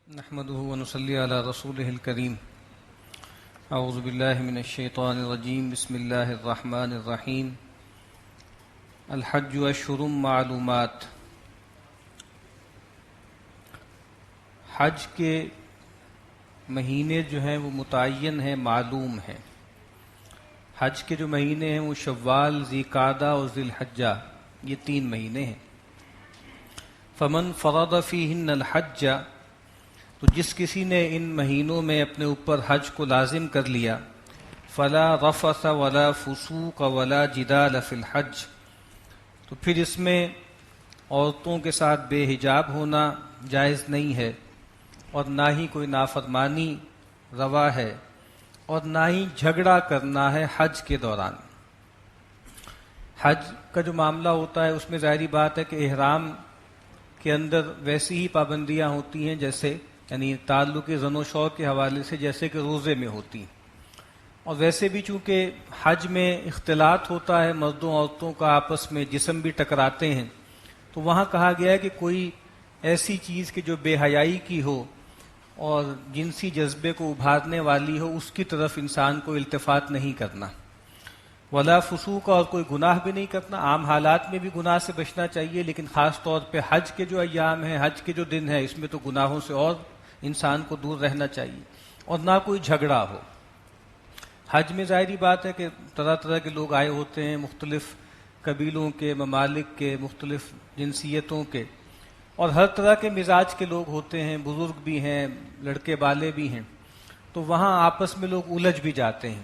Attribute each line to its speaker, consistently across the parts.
Speaker 1: نحمده ونصلي على رسوله الكريم اعوذ بالله من الشیطان الرجیم بسم اللہ الرحمن الرحیم الحج اشہر معلومات حج کے مہینے جو ہیں وہ متعین ہیں، معلوم ہیں۔ حج کے جو مہینے ہیں وہ شوال، ذی قعدہ اور ذی الحجہ، یہ 3 مہینے ہیں۔ فمن فرض فیہن الحج، تو جس کسی نے ان مہینوں میں اپنے اوپر حج کو لازم کر لیا، فلا رفث ولا فسوق ولا جدال فی الحج، تو پھر اس میں عورتوں کے ساتھ بے حجاب ہونا جائز نہیں ہے، اور نہ ہی کوئی نافرمانی روا ہے، اور نہ ہی جھگڑا کرنا ہے حج کے دوران۔ حج کا جو معاملہ ہوتا ہے اس میں ظاہری بات ہے کہ احرام کے اندر ویسی ہی پابندیاں ہوتی ہیں جیسے، یعنی تعلق زن و شوق کے حوالے سے جیسے کہ روزے میں ہوتی ہیں، اور ویسے بھی چونکہ حج میں اختلاط ہوتا ہے مردوں عورتوں کا، آپس میں جسم بھی ٹکراتے ہیں، تو وہاں کہا گیا ہے کہ کوئی ایسی چیز کہ جو بے حیائی کی ہو اور جنسی جذبے کو ابھارنے والی ہو اس کی طرف انسان کو التفات نہیں کرنا، ولا فسوق، اور کوئی گناہ بھی نہیں کرنا۔ عام حالات میں بھی گناہ سے بچنا چاہیے، لیکن خاص طور پہ حج کے جو ایام ہیں، حج کے جو دن ہیں، اس میں تو گناہوں سے اور انسان کو دور رہنا چاہیے، اور نہ کوئی جھگڑا ہو۔ حج میں ظاہری بات ہے کہ طرح طرح کے لوگ آئے ہوتے ہیں، مختلف قبیلوں کے، ممالک کے، مختلف جنسیتوں کے، اور ہر طرح کے مزاج کے لوگ ہوتے ہیں، بزرگ بھی ہیں، لڑکے بالے بھی ہیں، تو وہاں آپس میں لوگ الجھ بھی جاتے ہیں۔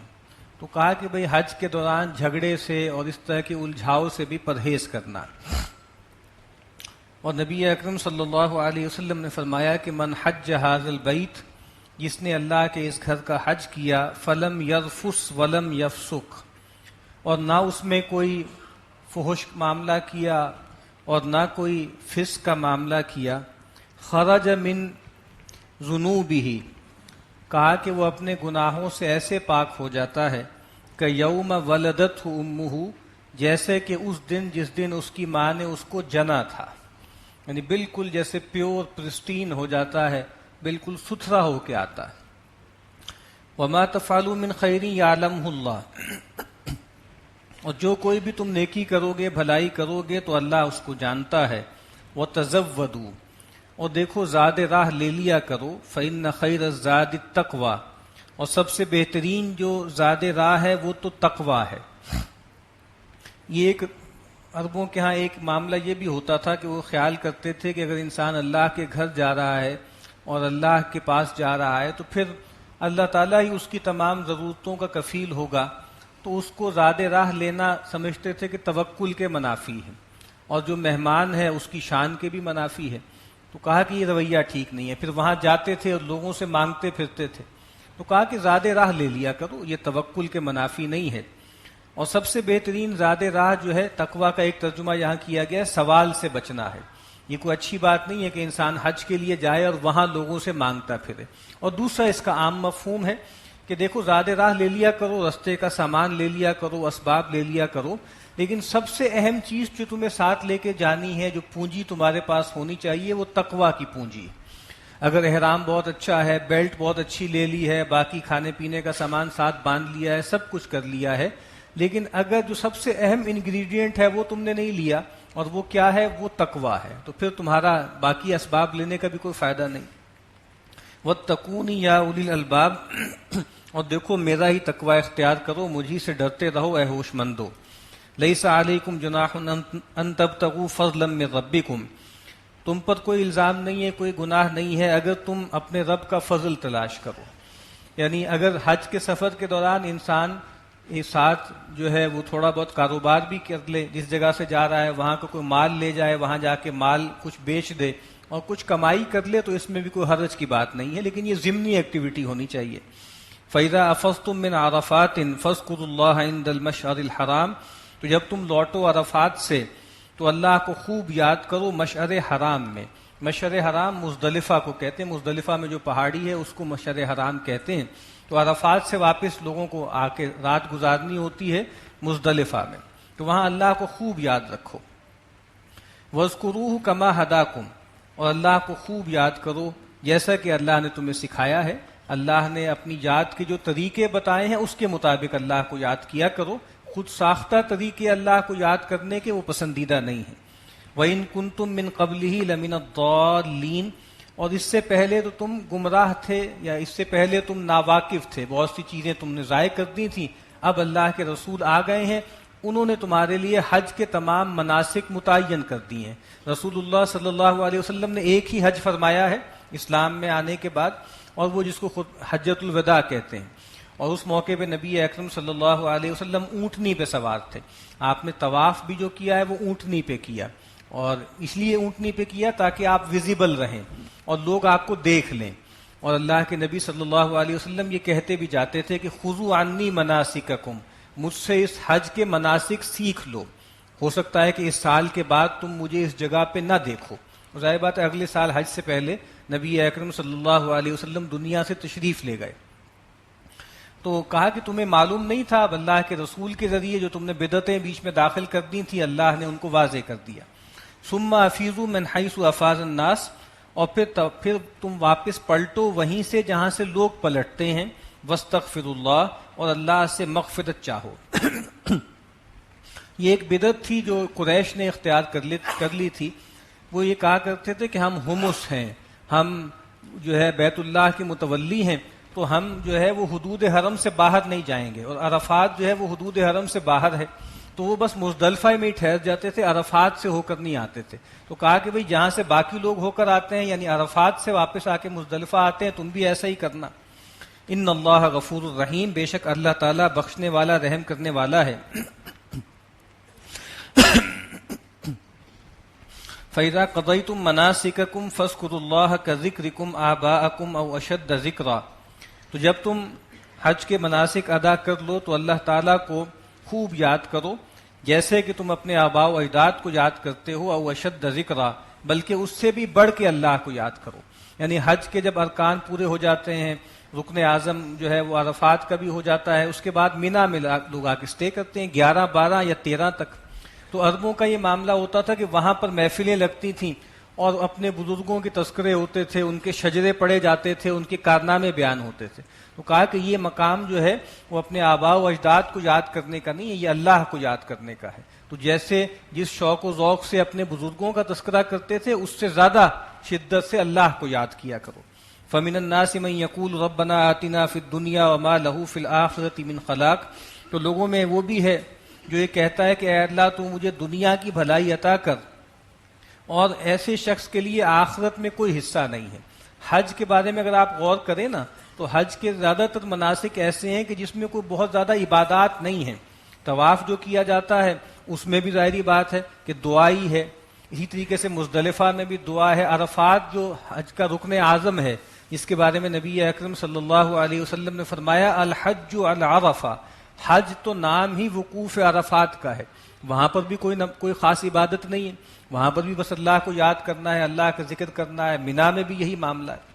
Speaker 1: تو کہا کہ بھئی حج کے دوران جھگڑے سے اور اس طرح کے الجھاؤ سے بھی پرہیز کرنا۔ اور نبی اکرم صلی اللہ علیہ وسلم نے فرمایا کہ من حج ھذا البیت، جس نے اللہ کے اس گھر کا حج کیا، فلم یرفث ولم یفسق، اور نہ اس میں کوئی فحش معاملہ کیا اور نہ کوئی فسق کا معاملہ کیا، خرج من ذنوبہ، کہا کہ وہ اپنے گناہوں سے ایسے پاک ہو جاتا ہے کہ یوم ولدتہ امہ، جیسے کہ اس دن جس دن اس کی ماں نے اس کو جنا تھا، یعنی بالکل جیسے پیور پرسٹین ہو جاتا ہے، بالکل ستھرا ہو کے آتا ہے۔ وما تفعلوا من خیر یعلمہ اللہ، اور جو کوئی بھی تم نیکی کرو گے، بھلائی کرو گے تو اللہ اس کو جانتا ہے۔ وتزودوا، اور دیکھو زاد راہ لے لیا کرو، فإن خیر الزاد التقوی، اور سب سے بہترین جو زاد راہ ہے وہ تو تقوی ہے۔ یہ ایک عربوں کے ہاں ایک معاملہ یہ بھی ہوتا تھا کہ وہ خیال کرتے تھے کہ اگر انسان اللہ کے گھر جا رہا ہے اور اللہ کے پاس جا رہا ہے تو پھر اللہ تعالیٰ ہی اس کی تمام ضرورتوں کا کفیل ہوگا، تو اس کو زاد راہ لینا سمجھتے تھے کہ توکل کے منافی ہے، اور جو مہمان ہے اس کی شان کے بھی منافی ہے۔ تو کہا کہ یہ رویہ ٹھیک نہیں ہے، پھر وہاں جاتے تھے اور لوگوں سے مانگتے پھرتے تھے، تو کہا کہ زاد راہ لے لیا کرو، یہ توکل کے منافی نہیں ہے۔ اور سب سے بہترین زاد راہ جو ہے، تقویٰ کا ایک ترجمہ یہاں کیا گیا ہے، سوال سے بچنا ہے۔ یہ کوئی اچھی بات نہیں ہے کہ انسان حج کے لیے جائے اور وہاں لوگوں سے مانگتا پھرے۔ اور دوسرا اس کا عام مفہوم ہے کہ دیکھو زاد راہ لے لیا کرو، رستے کا سامان لے لیا کرو، اسباب لے لیا کرو، لیکن سب سے اہم چیز جو تمہیں ساتھ لے کے جانی ہے، جو پونجی تمہارے پاس ہونی چاہیے، وہ تقویٰ کی پونجی۔ اگر احرام بہت اچھا ہے، بیلٹ بہت اچھی لے لی ہے، باقی کھانے پینے کا سامان ساتھ باندھ لیا ہے، سب کچھ کر لیا ہے، لیکن اگر جو سب سے اہم انگریڈینٹ ہے وہ تم نے نہیں لیا، اور وہ کیا ہے، وہ تقویٰ ہے، تو پھر تمہارا باقی اسباب لینے کا بھی کوئی فائدہ نہیں۔ واتقون یا اولی الالباب، اور دیکھو میرا ہی تقویٰ اختیار کرو، مجھی سے ڈرتے رہو اے ہوش مندو۔ لیس علیکم جناح ان تبتغوا فضلا من ربکم، تم پر کوئی الزام نہیں ہے، کوئی گناہ نہیں ہے اگر تم اپنے رب کا فضل تلاش کرو، یعنی اگر حج کے سفر کے دوران انسان ساتھ جو ہے وہ تھوڑا بہت کاروبار بھی کر لے، جس جگہ سے جا رہا ہے وہاں کا کوئی مال لے جائے، وہاں جا کے مال کچھ بیچ دے اور کچھ کمائی کر لے، تو اس میں بھی کوئی حرج کی بات نہیں ہے، لیکن یہ ضمنی ایکٹیویٹی ہونی چاہیے۔ فَإِذَا أَفَضْتُم مِّنْ عَرَفَاتٍ فاذكروا اللَّهَ عِندَ الْمَشْعَرِ الْحَرَامِ، تو جب تم لوٹو عرفات سے تو اللہ کو خوب یاد کرو مشعر حرام میں۔ مشعر حرام مزدلفہ کو کہتے ہیں، مزدلفہ میں جو پہاڑی ہے اس کو مشعر حرام کہتے ہیں۔ تو عرفات سے واپس لوگوں کو آ کے رات گزارنی ہوتی ہے مزدلفہ میں، تو وہاں اللہ کو خوب یاد رکھو۔ وَاذْكُرُوهُ كَمَا هَدَاكُمْ، اور اللہ کو خوب یاد کرو جیسا کہ اللہ نے تمہیں سکھایا ہے. اللہ نے اپنی یاد کے جو طریقے بتائے ہیں اس کے مطابق اللہ کو یاد کیا کرو. خود ساختہ طریقے اللہ کو یاد کرنے کے وہ پسندیدہ نہیں ہیں. وَإِن كُنتُم مِّن قَبْلِهِ لَمِنَ الضَّالِّينَ، اور اس سے پہلے تو تم گمراہ تھے، یا اس سے پہلے تم ناواقف تھے، بہت سی چیزیں تم نے ضائع کر دی تھیں. اب اللہ کے رسول آ گئے ہیں، انہوں نے تمہارے لیے حج کے تمام مناسک متعین کر دیے ہیں. رسول اللہ صلی اللہ علیہ وسلم نے ایک ہی حج فرمایا ہے اسلام میں آنے کے بعد، اور وہ جس کو خود حجۃ الوداع کہتے ہیں. اور اس موقع پہ نبی اکرم صلی اللہ علیہ وسلم اونٹنی پہ سوار تھے. آپ نے طواف بھی جو کیا ہے وہ اونٹنی پہ کیا، اور اس لیے اونٹنی پہ کیا تاکہ آپ ویزیبل رہیں اور لوگ آپ کو دیکھ لیں. اور اللہ کے نبی صلی اللہ علیہ وسلم یہ کہتے بھی جاتے تھے کہ خذوا عنی مناسککم، مجھ سے اس حج کے مناسک سیکھ لو. ہو سکتا ہے کہ اس سال کے بعد تم مجھے اس جگہ پہ نہ دیکھو. ظاہر بات ہے اگلے سال حج سے پہلے نبی اکرم صلی اللہ علیہ وسلم دنیا سے تشریف لے گئے. تو کہا کہ تمہیں معلوم نہیں تھا، اب اللہ کے رسول کے ذریعے جو تم نے بدعتیں بیچ میں داخل کر دی تھی اللہ نے ان کو واضح کر دیا. ثم افیضوا من حیث افاض الناس، اور پھر تم واپس پلٹو وہیں سے جہاں سے لوگ پلٹتے ہیں. واستغفروا اللہ، اور اللہ سے مغفرت چاہو. یہ ایک بدعت تھی جو قریش نے اختیار کر لی تھی. وہ یہ کہا کرتے تھے کہ ہم حمص ہیں، ہم جو ہے بیت اللہ کے متولی ہیں، تو ہم جو ہے وہ حدود حرم سے باہر نہیں جائیں گے. اور عرفات جو ہے وہ حدود حرم سے باہر ہے، تو وہ بس مزدلفہ میں ہی ٹھہر جاتے تھے، عرفات سے ہو کر نہیں آتے تھے. تو کہا کہ بھئی جہاں سے باقی لوگ ہو کر آتے ہیں، یعنی عرفات سے واپس آ کے مزدلفہ آتے ہیں، تم بھی ایسا ہی کرنا. ان اللہ غفور الرحیم، بے شک اللہ تعالیٰ بخشنے والا رحم کرنے والا ہے. فَإِذَا قَضَيْتُم مَّنَاسِكَكُمْ فَاذْكُرُوا اللَّهَ كَذِكْرِكُمْ آبَاءَكُمْ أَوْ أَشَدَّ ذِكْرًا. تو جب تم حج کے مناسک ادا کر لو تو اللہ تعالیٰ کو خوب یاد کرو، جیسے کہ تم اپنے آباء و اجداد کو یاد کرتے ہو. او اشد ذکرا، بلکہ اس سے بھی بڑھ کے اللہ کو یاد کرو. یعنی حج کے جب ارکان پورے ہو جاتے ہیں، رکن اعظم جو ہے وہ عرفات کا بھی ہو جاتا ہے، اس کے بعد مینا میں لوگ آ کے اسٹے کرتے ہیں 11، 12 یا 13 تک. تو عربوں کا یہ معاملہ ہوتا تھا کہ وہاں پر محفلیں لگتی تھیں اور اپنے بزرگوں کے تذکرے ہوتے تھے، ان کے شجرے پڑھے جاتے تھے، ان کے کارنامے بیان ہوتے تھے. تو کہا کہ یہ مقام جو ہے وہ اپنے آباء و اجداد کو یاد کرنے کا نہیں ہے، یہ اللہ کو یاد کرنے کا ہے. تو جیسے جس شوق و ذوق سے اپنے بزرگوں کا تذکرہ کرتے تھے، اس سے زیادہ شدت سے اللہ کو یاد کیا کرو. فَمِنَ النَّاسِ مَن يَقُولُ رَبَّنَا آتِنَا فِي الدُّنْيَا وَمَا لَهُ فِي الْآخِرَةِ مِنْ خَلَاقٍ. تو لوگوں میں وہ بھی ہے جو یہ کہتا ہے کہ اے اللہ تو مجھے دنیا کی بھلائی عطا کر، اور ایسے شخص کے لیے آخرت میں کوئی حصہ نہیں ہے. حج کے بارے میں اگر آپ غور کریں نا تو حج کے زیادہ تر مناسک ایسے ہیں کہ جس میں کوئی بہت زیادہ عبادات نہیں ہیں. طواف جو کیا جاتا ہے اس میں بھی ظاہری بات ہے کہ دعائی ہے، اسی طریقے سے مزدلفہ میں بھی دعا ہے. عرفات جو حج کا رکن اعظم ہے، جس کے بارے میں نبی اکرم صلی اللہ علیہ وسلم نے فرمایا الحج العرفہ، حج تو نام ہی وقوف عرفات کا ہے. وہاں پر بھی کوئی خاص عبادت نہیں ہے، وہاں پر بھی بس اللہ کو یاد کرنا ہے، اللہ کا ذکر کرنا ہے. مینا میں بھی یہی معاملہ ہے.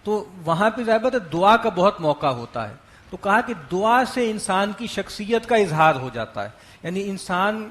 Speaker 1: تو وہاں پہ ظاہر دعا کا بہت موقع ہوتا ہے. تو کہا کہ دعا سے انسان کی شخصیت کا اظہار ہو جاتا ہے. یعنی انسان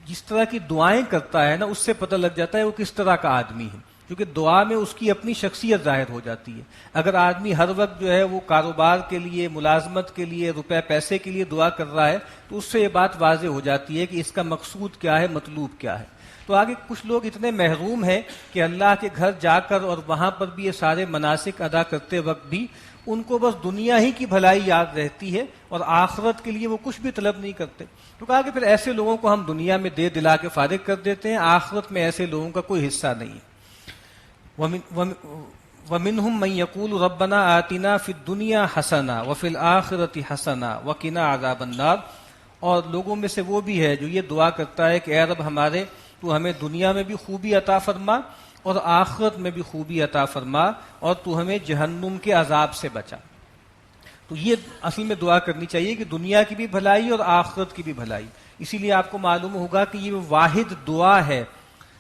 Speaker 1: جس طرح کی دعائیں کرتا ہے نا، اس سے پتہ لگ جاتا ہے وہ کس طرح کا آدمی ہے، کیونکہ دعا میں اس کی اپنی شخصیت ظاہر ہو جاتی ہے. اگر آدمی ہر وقت جو ہے وہ کاروبار کے لیے، ملازمت کے لیے، روپے پیسے کے لیے دعا کر رہا ہے تو اس سے یہ بات واضح ہو جاتی ہے کہ اس کا مقصود کیا ہے، مطلوب کیا ہے. تو آگے کچھ لوگ اتنے محروم ہیں کہ اللہ کے گھر جا کر اور وہاں پر بھی یہ سارے مناسک ادا کرتے وقت بھی ان کو بس دنیا ہی کی بھلائی یاد رہتی ہے اور آخرت کے لیے وہ کچھ بھی طلب نہیں کرتے. تو کہا کہ پھر ایسے لوگوں کو ہم دنیا میں دے دلا کے فارغ کر دیتے ہیں، آخرت میں ایسے لوگوں کا کوئی حصہ نہیں ہے. وَمِنْهُمْ مَنْ يَقُولُ رَبَّنَا آتِنَا فِي الدُّنْيَا حَسَنَةً وَفِي الْآخِرَةِ حَسَنَةً وَقِنَا عَذَابَ النَّارِ. اور لوگوں میں سے وہ بھی ہے جو یہ دعا کرتا ہے کہ اے رب ہمارے، تو ہمیں دنیا میں بھی خوبی عطا فرما اور آخرت میں بھی خوبی عطا فرما، اور تو ہمیں جہنم کے عذاب سے بچا. تو یہ اصل میں دعا کرنی چاہیے کہ دنیا کی بھی بھلائی اور آخرت کی بھی بھلائی. اسی لیے آپ کو معلوم ہوگا کہ یہ واحد دعا ہے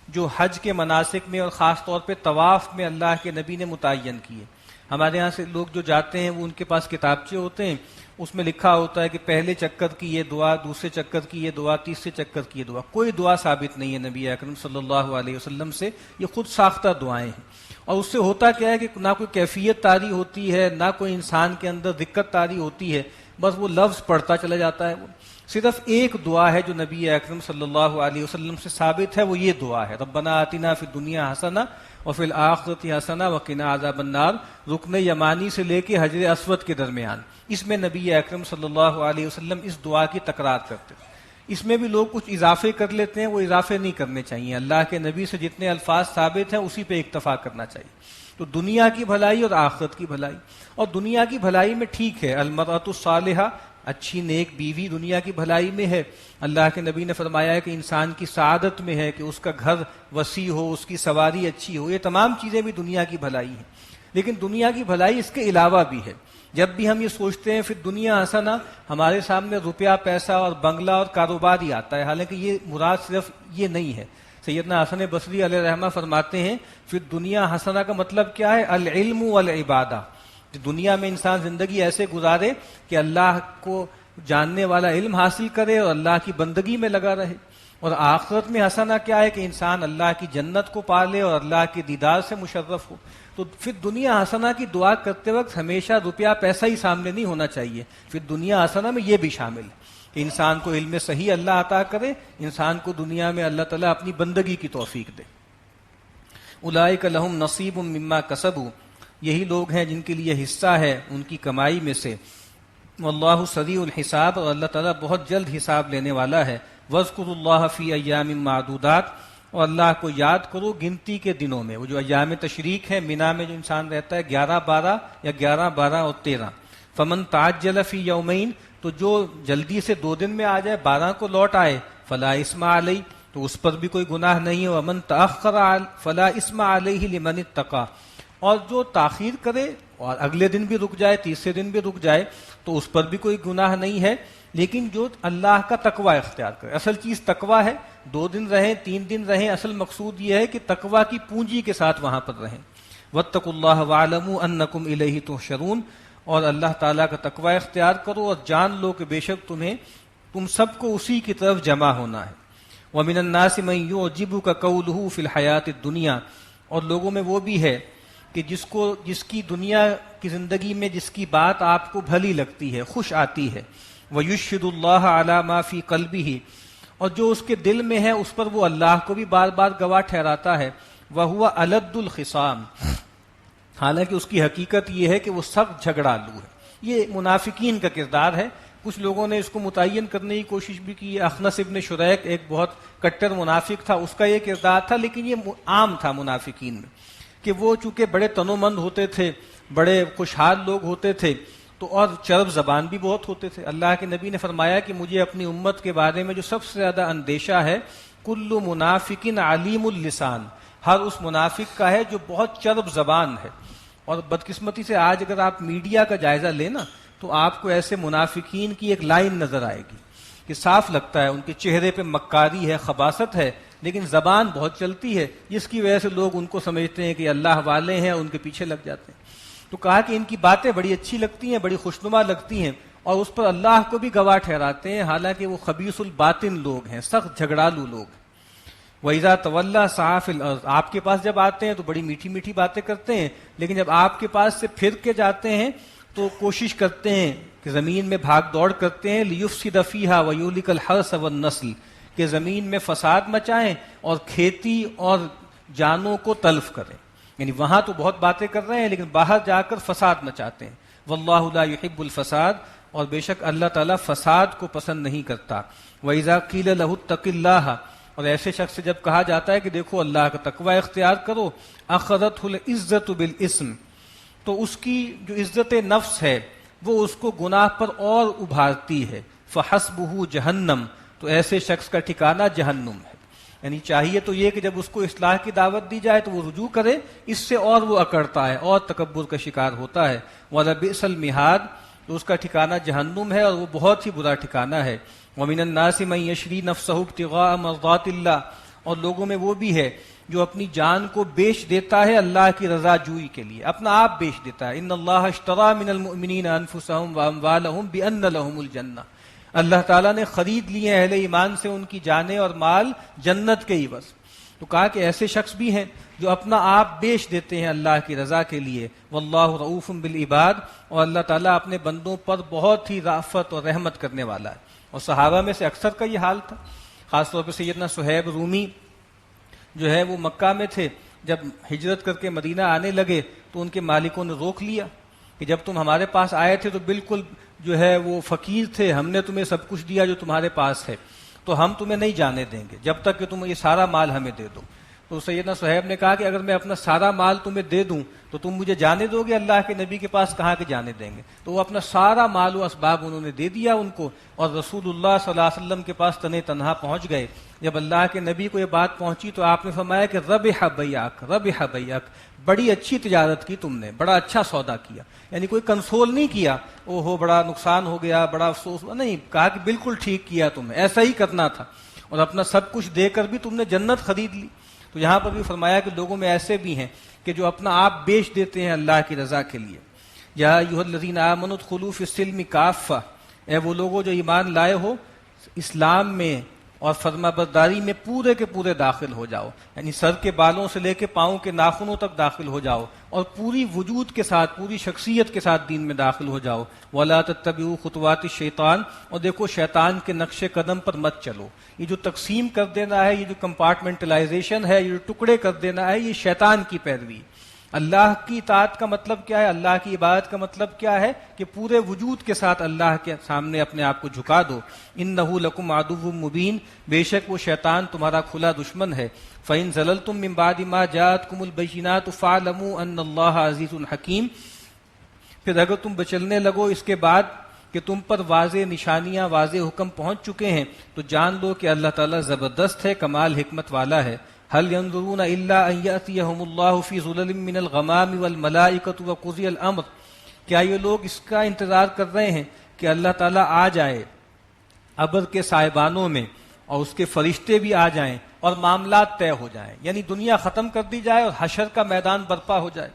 Speaker 1: جو حج کے مناسک میں اور خاص طور پہ طواف میں اللہ کے نبی نے متعین کی ہے. ہمارے یہاں سے لوگ جو جاتے ہیں وہ ان کے پاس کتابچے ہوتے ہیں، اس میں لکھا ہوتا ہے کہ پہلے چکر کی یہ دعا، دوسرے چکر کی یہ دعا، تیسرے چکر کی یہ دعا. کوئی دعا ثابت نہیں ہے نبی اکرم صلی اللہ علیہ وسلم سے، یہ خود ساختہ دعائیں ہیں. اور اس سے ہوتا کیا ہے کہ نہ کوئی کیفیت طاری ہوتی ہے، نہ کوئی انسان کے اندر دقت طاری ہوتی ہے، بس وہ لفظ پڑھتا چلا جاتا ہے. وہ صرف ایک دعا ہے جو نبی اکرم صلی اللہ علیہ وسلم سے ثابت ہے، وہ یہ دعا ہے، ربنا آتنا فی الدنیا حسنہ وفی الآخرۃ حسنہ وقنا عذاب النار، رکن یمانی سے لے کے حجر اسود کے درمیان. اس میں نبی اکرم صلی اللہ علیہ وسلم اس دعا کی تکرار کرتے ہیں. اس میں بھی لوگ کچھ اضافے کر لیتے ہیں، وہ اضافے نہیں کرنے چاہیے. اللہ کے نبی سے جتنے الفاظ ثابت ہیں اسی پہ اکتفا کرنا چاہیے. تو دنیا کی بھلائی اور آخرت کی بھلائی. اور دنیا کی بھلائی میں ٹھیک ہے، المرأۃ الصالحہ، اچھی نیک بیوی دنیا کی بھلائی میں ہے. اللہ کے نبی نے فرمایا ہے کہ انسان کی سعادت میں ہے کہ اس کا گھر وسیع ہو، اس کی سواری اچھی ہو. یہ تمام چیزیں بھی دنیا کی بھلائی ہیں. لیکن دنیا کی بھلائی اس کے علاوہ بھی ہے. جب بھی ہم یہ سوچتے ہیں پھر دنیا حسنہ، ہمارے سامنے روپیہ، پیسہ اور بنگلہ اور کاروبار ہی آتا ہے، حالانکہ یہ مراد صرف یہ نہیں ہے. سیدنا حسن بصری علیہ رحمہ فرماتے ہیں پھر دنیا حسنہ کا مطلب کیا ہے؟ العلم والعبادہ. دنیا میں انسان زندگی ایسے گزارے کہ اللہ کو جاننے والا علم حاصل کرے اور اللہ کی بندگی میں لگا رہے. اور آخرت میں حسنہ کیا ہے کہ انسان اللہ کی جنت کو پالے اور اللہ کے دیدار سے مشرف ہو. تو پھر دنیا حسنہ کی دعا کرتے وقت ہمیشہ روپیہ پیسہ ہی سامنے نہیں ہونا چاہیے. پھر دنیا حسنہ میں یہ بھی شامل ہے کہ انسان کو علم صحیح اللہ عطا کرے، انسان کو دنیا میں اللہ تعالیٰ اپنی بندگی کی توفیق دے. اولئک لہم نصیب مما کسبوا، یہی لوگ ہیں جن کے لیے حصہ ہے ان کی کمائی میں سے. واللہ سریع الحساب، اور اللہ تعالیٰ بہت جلد حساب لینے والا ہے. واذکروا اللہ فی ایام معدودات، اور اللہ کو یاد کرو گنتی کے دنوں میں. وہ جو ایام تشریق ہے، مینا میں جو انسان رہتا ہے 11، 12 یا 11، 12 اور 13. فمن تعجل فی یومین، تو جو جلدی سے 2 دن میں آ جائے، 12 کو لوٹ آئے، فلا اسم علیہ، تو اس پر بھی کوئی گناہ نہیں ہے. ومن تأخر فلا اسم علیہ لمن اتقى، اور جو تاخیر کرے اور اگلے دن بھی رک جائے، تیسرے دن بھی رک جائے، تو اس پر بھی کوئی گناہ نہیں ہے. لیکن جو اللہ کا تقوی اختیار کرے، اصل چیز تقوی ہے. 2 دن رہیں، 3 دن رہیں، اصل مقصود یہ ہے کہ تقوی کی پونجی کے ساتھ وہاں پر رہیں. واتقوا اللہ واعلموا انکم الیہ تحشرون، اور اللہ تعالیٰ کا تقوی اختیار کرو اور جان لو کہ بے شک تم سب کو اسی کی طرف جمع ہونا ہے. ومن الناس من یعجبک قولہ فی الحیاۃ الدنیا، اور لوگوں میں وہ بھی ہے کہ جس کی دنیا کی زندگی میں جس کی بات آپ کو بھلی لگتی ہے، خوش آتی ہے. وَيُشْهِدُ اللَّهَ عَلَى مَا فِي قَلْبِهِ، اور جو اس کے دل میں ہے اس پر وہ اللہ کو بھی بار بار گواہ ٹھہراتا ہے. وَهُوَ أَلَدُّ الْخِصَامِ، حالانکہ اس کی حقیقت یہ ہے کہ وہ سخت جھگڑالو ہے. یہ منافقین کا کردار ہے. کچھ لوگوں نے اس کو متعین کرنے کی کوشش بھی کی. اخنس ابن شریک ایک بہت کٹر منافق تھا، اس کا یہ کردار تھا. لیکن یہ عام تھا منافقین میں کہ وہ چونکہ بڑے تنومند ہوتے تھے، بڑے خوشحال لوگ ہوتے تھے، تو اور چرب زبان بھی بہت ہوتے تھے. اللہ کے نبی نے فرمایا کہ مجھے اپنی امت کے بارے میں جو سب سے زیادہ اندیشہ ہے، کل منافق علیم اللسان، ہر اس منافق کا ہے جو بہت چرب زبان ہے. اور بدقسمتی سے آج اگر آپ میڈیا کا جائزہ لیں نا، تو آپ کو ایسے منافقین کی ایک لائن نظر آئے گی کہ صاف لگتا ہے ان کے چہرے پہ مکاری ہے، خباثت ہے، لیکن زبان بہت چلتی ہے، جس کی وجہ سے لوگ ان کو سمجھتے ہیں کہ اللہ والے ہیں، ان کے پیچھے لگ جاتے ہیں. تو کہا کہ ان کی باتیں بڑی اچھی لگتی ہیں، بڑی خوشنما لگتی ہیں، اور اس پر اللہ کو بھی گواہ ٹھہراتے ہیں، حالانکہ وہ خبیث الباطن لوگ ہیں، سخت جھگڑالو لوگ. وَإِذَا تَوَلَّى سَعَىٰ فِي الْأَرْضِ، آپ کے پاس جب آتے ہیں تو بڑی میٹھی میٹھی باتیں کرتے ہیں، لیکن جب آپ کے پاس سے پھر کے جاتے ہیں تو کوشش کرتے ہیں کہ زمین میں بھاگ دوڑ کرتے ہیں. لِيُفْسِدَ فِيهَا وَيُهْلِكَ الْحَرْثَ وَالنَّسْلَ، کہ زمین میں فساد مچائیں اور کھیتی اور جانوں کو تلف کریں. یعنی وہاں تو بہت باتیں کر رہے ہیں لیکن باہر جا کر فساد مچاتے ہیں. واللہ لا يحب الفساد، اور بے شک اللہ تعالیٰ فساد کو پسند نہیں کرتا. وَإِذَا قِيلَ لَهُ اتَّقِ اللَّهَ، اور ایسے شخص سے جب کہا جاتا ہے کہ دیکھو اللہ کا تقوی اختیار کرو، اخذتہ العزت بالاسم، تو اس کی جو عزت نفس ہے وہ اس کو گناہ پر اور ابھارتی ہے. فحسبہ جہنم، تو ایسے شخص کا ٹھکانہ جہنم ہے. یعنی چاہیے تو یہ کہ جب اس کو اصلاح کی دعوت دی جائے تو وہ رجوع کرے، اس سے اور وہ اکڑتا ہے اور تکبر کا شکار ہوتا ہے. وَلَبِئْسَ الْمِہَادُ، تو اس کا ٹھکانہ جہنم ہے اور وہ بہت ہی برا ٹھکانہ ہے. وَمِنَ النَّاسِ مَن يَشْرِي نَفْسَهُ ابْتِغَاءَ مَرْضَاتِ اللَّهِ، اور لوگوں میں وہ بھی ہے جو اپنی جان کو بیچ دیتا ہے اللہ کی رضا جوئی کے لیے، اپنا آپ بیچ دیتا ہے۔ ان اللہ اشتری من المؤمنین انفسهم واموالهم بان لهم الجنہ، اللہ تعالیٰ نے خرید لیے اہل ایمان سے ان کی جانیں اور مال جنت کے عوض۔ تو کہا کہ ایسے شخص بھی ہیں جو اپنا آپ بیچ دیتے ہیں اللہ کی رضا کے لیے۔ واللہ رؤوف بالعباد، اور اللہ تعالیٰ اپنے بندوں پر بہت ہی رأفت اور رحمت کرنے والا ہے۔ اور صحابہ میں سے اکثر کا یہ حال تھا، خاص طور پہ سیدنا صہیب رومی جو ہے وہ مکہ میں تھے، جب ہجرت کر کے مدینہ آنے لگے تو ان کے مالکوں نے روک لیا کہ جب تم ہمارے پاس آئے تھے تو بالکل جو ہے وہ فقیر تھے، ہم نے تمہیں سب کچھ دیا جو تمہارے پاس ہے، تو ہم تمہیں نہیں جانے دیں گے جب تک کہ تم یہ سارا مال ہمیں دے دو۔ تو سیدنا صہیب نے کہا کہ اگر میں اپنا سارا مال تمہیں دے دوں تو تم مجھے جانے دو گے؟ اللہ کے نبی کے پاس کہاں کے جانے دیں گے؟ تو وہ اپنا سارا مال و اسباب انہوں نے دے دیا ان کو، اور رسول اللہ صلی اللہ علیہ وسلم کے پاس تنے تنہا پہنچ گئے۔ جب اللہ کے نبی کو یہ بات پہنچی تو آپ نے فرمایا کہ ربح بیعک، ربح بیعک، بڑی اچھی تجارت کی تم نے، بڑا اچھا سودا کیا۔ یعنی کوئی کنسول نہیں کیا، او ہو بڑا نقصان ہو گیا، بڑا افسوس ہوا، نہیں، کہا کہ بالکل ٹھیک کیا تم نے، ایسا ہی کرنا تھا، اور اپنا سب کچھ دے کر بھی تم نے جنت خرید لی۔ تو یہاں پر بھی فرمایا کہ لوگوں میں ایسے بھی ہیں کہ جو اپنا آپ بیچ دیتے ہیں اللہ کی رضا کے لیے۔ یا ایھا الذین آمنوا ادخلوا فی السلم کافہ، اے وہ لوگوں جو ایمان لائے ہو، اسلام میں اور فرما برداری میں پورے کے پورے داخل ہو جاؤ، یعنی سر کے بالوں سے لے کے پاؤں کے ناخنوں تک داخل ہو جاؤ، اور پوری وجود کے ساتھ، پوری شخصیت کے ساتھ دین میں داخل ہو جاؤ۔ وَلَا تَتَّبِعُوا خُطُوَاتِ الشَّيْطَانِ، اور دیکھو شیطان کے نقش قدم پر مت چلو۔ یہ جو تقسیم کر دینا ہے، یہ جو کمپارٹمنٹلائزیشن ہے، یہ جو ٹکڑے کر دینا ہے، یہ شیطان کی پیروی۔ اللہ کی اطاعت کا مطلب کیا ہے؟ اللہ کی عبادت کا مطلب کیا ہے؟ کہ پورے وجود کے ساتھ اللہ کے سامنے اپنے آپ کو جھکا دو۔ انہ لکم عدو مبین، بے شک وہ شیطان تمہارا کھلا دشمن ہے۔ فإن زللتم من بعد ما جاءتكم البينات فاعلموا ان اللہ عزیز حکیم، پھر اگر تم بچلنے لگو اس کے بعد کہ تم پر واضح نشانیاں، واضح حکم پہنچ چکے ہیں، تو جان لو کہ اللہ تعالیٰ زبردست ہے، کمال حکمت والا ہے۔ هل ينظرون الا ان ياتيهم الله في ظلل من الغمام والملائكه وقضي الامر، کیا یہ لوگ اس کا انتظار کر رہے ہیں کہ اللہ تعالیٰ آ جائے ابر کے سائبانوں میں، اور اس کے فرشتے بھی آ جائیں اور معاملات طے ہو جائیں، یعنی دنیا ختم کر دی جائے اور حشر کا میدان برپا ہو جائے۔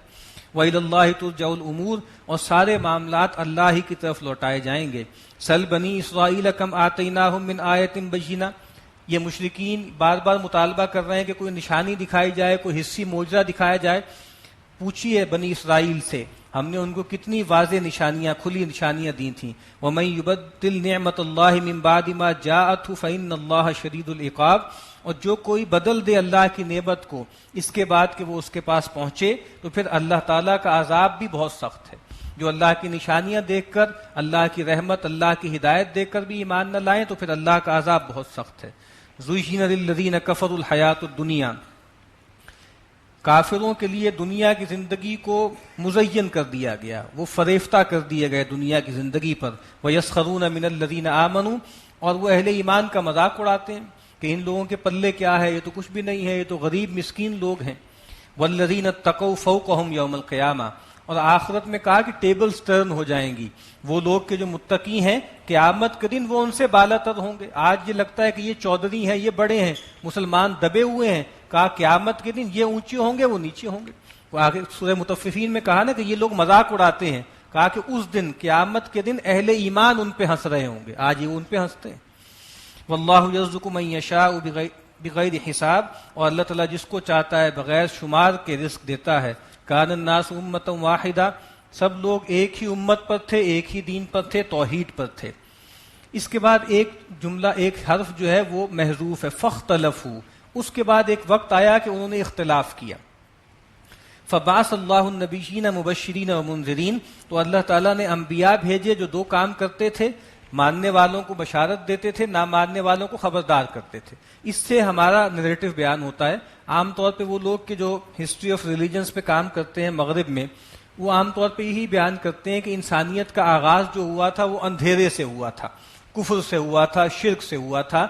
Speaker 1: وَإِلَى اللَّهِ تُرْجَعُ الْأُمُورُ، اور سارے معاملات اللہ ہی کی طرف لوٹائے جائیں گے۔ سَلْ بَنِي إِسْرَائِيلَ كَمْ آتَيْنَاهُم مِّنْ آیَةٍ بَيِّنَةٍ، یہ مشرکین بار بار مطالبہ کر رہے ہیں کہ کوئی نشانی دکھائی جائے، کوئی حصی معجزہ دکھایا جائے۔ پوچھیے بنی اسرائیل سے، ہم نے ان کو کتنی واضح نشانیاں، کھلی نشانیاں دی تھیں۔ وَمَن يُبَدِّلْ نِعْمَتَ اللَّهِ مِن بَعْدِ مَا جَاءَتْهُ فَإِنَّ اللَّهَ شَدِيدُ الْعِقَابِ، اور جو کوئی بدل دے اللہ کی نعمت کو اس کے بعد کہ وہ اس کے پاس پہنچے، تو پھر اللہ تعالیٰ کا عذاب بھی بہت سخت ہے۔ جو اللہ کی نشانیاں دیکھ کر، اللہ کی رحمت، اللہ کی ہدایت دیکھ کر بھی ایمان نہ لائیں تو پھر اللہ کا عذاب بہت سخت ہے۔ زُيِّنَ لِلَّذِينَ كَفَرُوا الْحَيَاةُ الدُّنْيَا، کافروں کے لیے دنیا کی زندگی کو مزین کر دیا گیا، وہ فریفتہ کر دیے گئے دنیا کی زندگی پر۔ وَيَسْخَرُونَ مِنَ الَّذِينَ آمَنُوا، اور وہ اہل ایمان کا مذاق اڑاتے ہیں کہ ان لوگوں کے پلے کیا ہے، یہ تو کچھ بھی نہیں ہے، یہ تو غریب مسکین لوگ ہیں۔ وَالَّذِينَ اتَّقَوْا فَوْقَهُمْ يَوْمَ الْقِيَامَةِ، اور آخرت میں کہا کہ ٹیبلز ٹرن ہو جائیں گی، وہ لوگ کے جو متقی ہیں قیامت کے دن وہ ان سے بالا تر ہوں گے۔ آج یہ لگتا ہے کہ یہ چودھری ہیں، یہ بڑے ہیں، مسلمان دبے ہوئے ہیں، کہا قیامت کے دن یہ اونچے ہوں گے، وہ نیچے ہوں گے۔ وہ آگے سورہ مطففین میں کہا نا کہ یہ لوگ مذاق اڑاتے ہیں، کہا کہ اس دن قیامت کے دن اہل ایمان ان پہ ہنس رہے ہوں گے، آج یہ ان پہ ہنستے ہیں۔ واللہ یرزق من یشاء بغیر حساب، اور اللہ تعالیٰ جس کو چاہتا ہے بغیر شمار کے رزق دیتا ہے۔ کان الناس امۃ واحدہ، سب لوگ ایک ہی امت پر تھے، ایک ہی دین پر تھے، توحید پر تھے۔ اس کے بعد ایک جملہ، ایک حرف جو ہے وہ محذوف ہے، فاختلفوا، اس کے بعد ایک وقت آیا کہ انہوں نے اختلاف کیا۔ فبعث اللہ النبیین مبشرین ومنذرین، تو اللہ تعالیٰ نے انبیاء بھیجے جو دو کام کرتے تھے، ماننے والوں کو بشارت دیتے تھے، نہ ماننے والوں کو خبردار کرتے تھے۔ اس سے ہمارا نیریٹو بیان ہوتا ہے۔ عام طور پہ وہ لوگ کہ جو ہسٹری آف ریلیجنس پہ کام کرتے ہیں مغرب میں، وہ عام طور پہ یہی بیان کرتے ہیں کہ انسانیت کا آغاز جو ہوا تھا وہ اندھیرے سے ہوا تھا، کفر سے ہوا تھا، شرک سے ہوا تھا،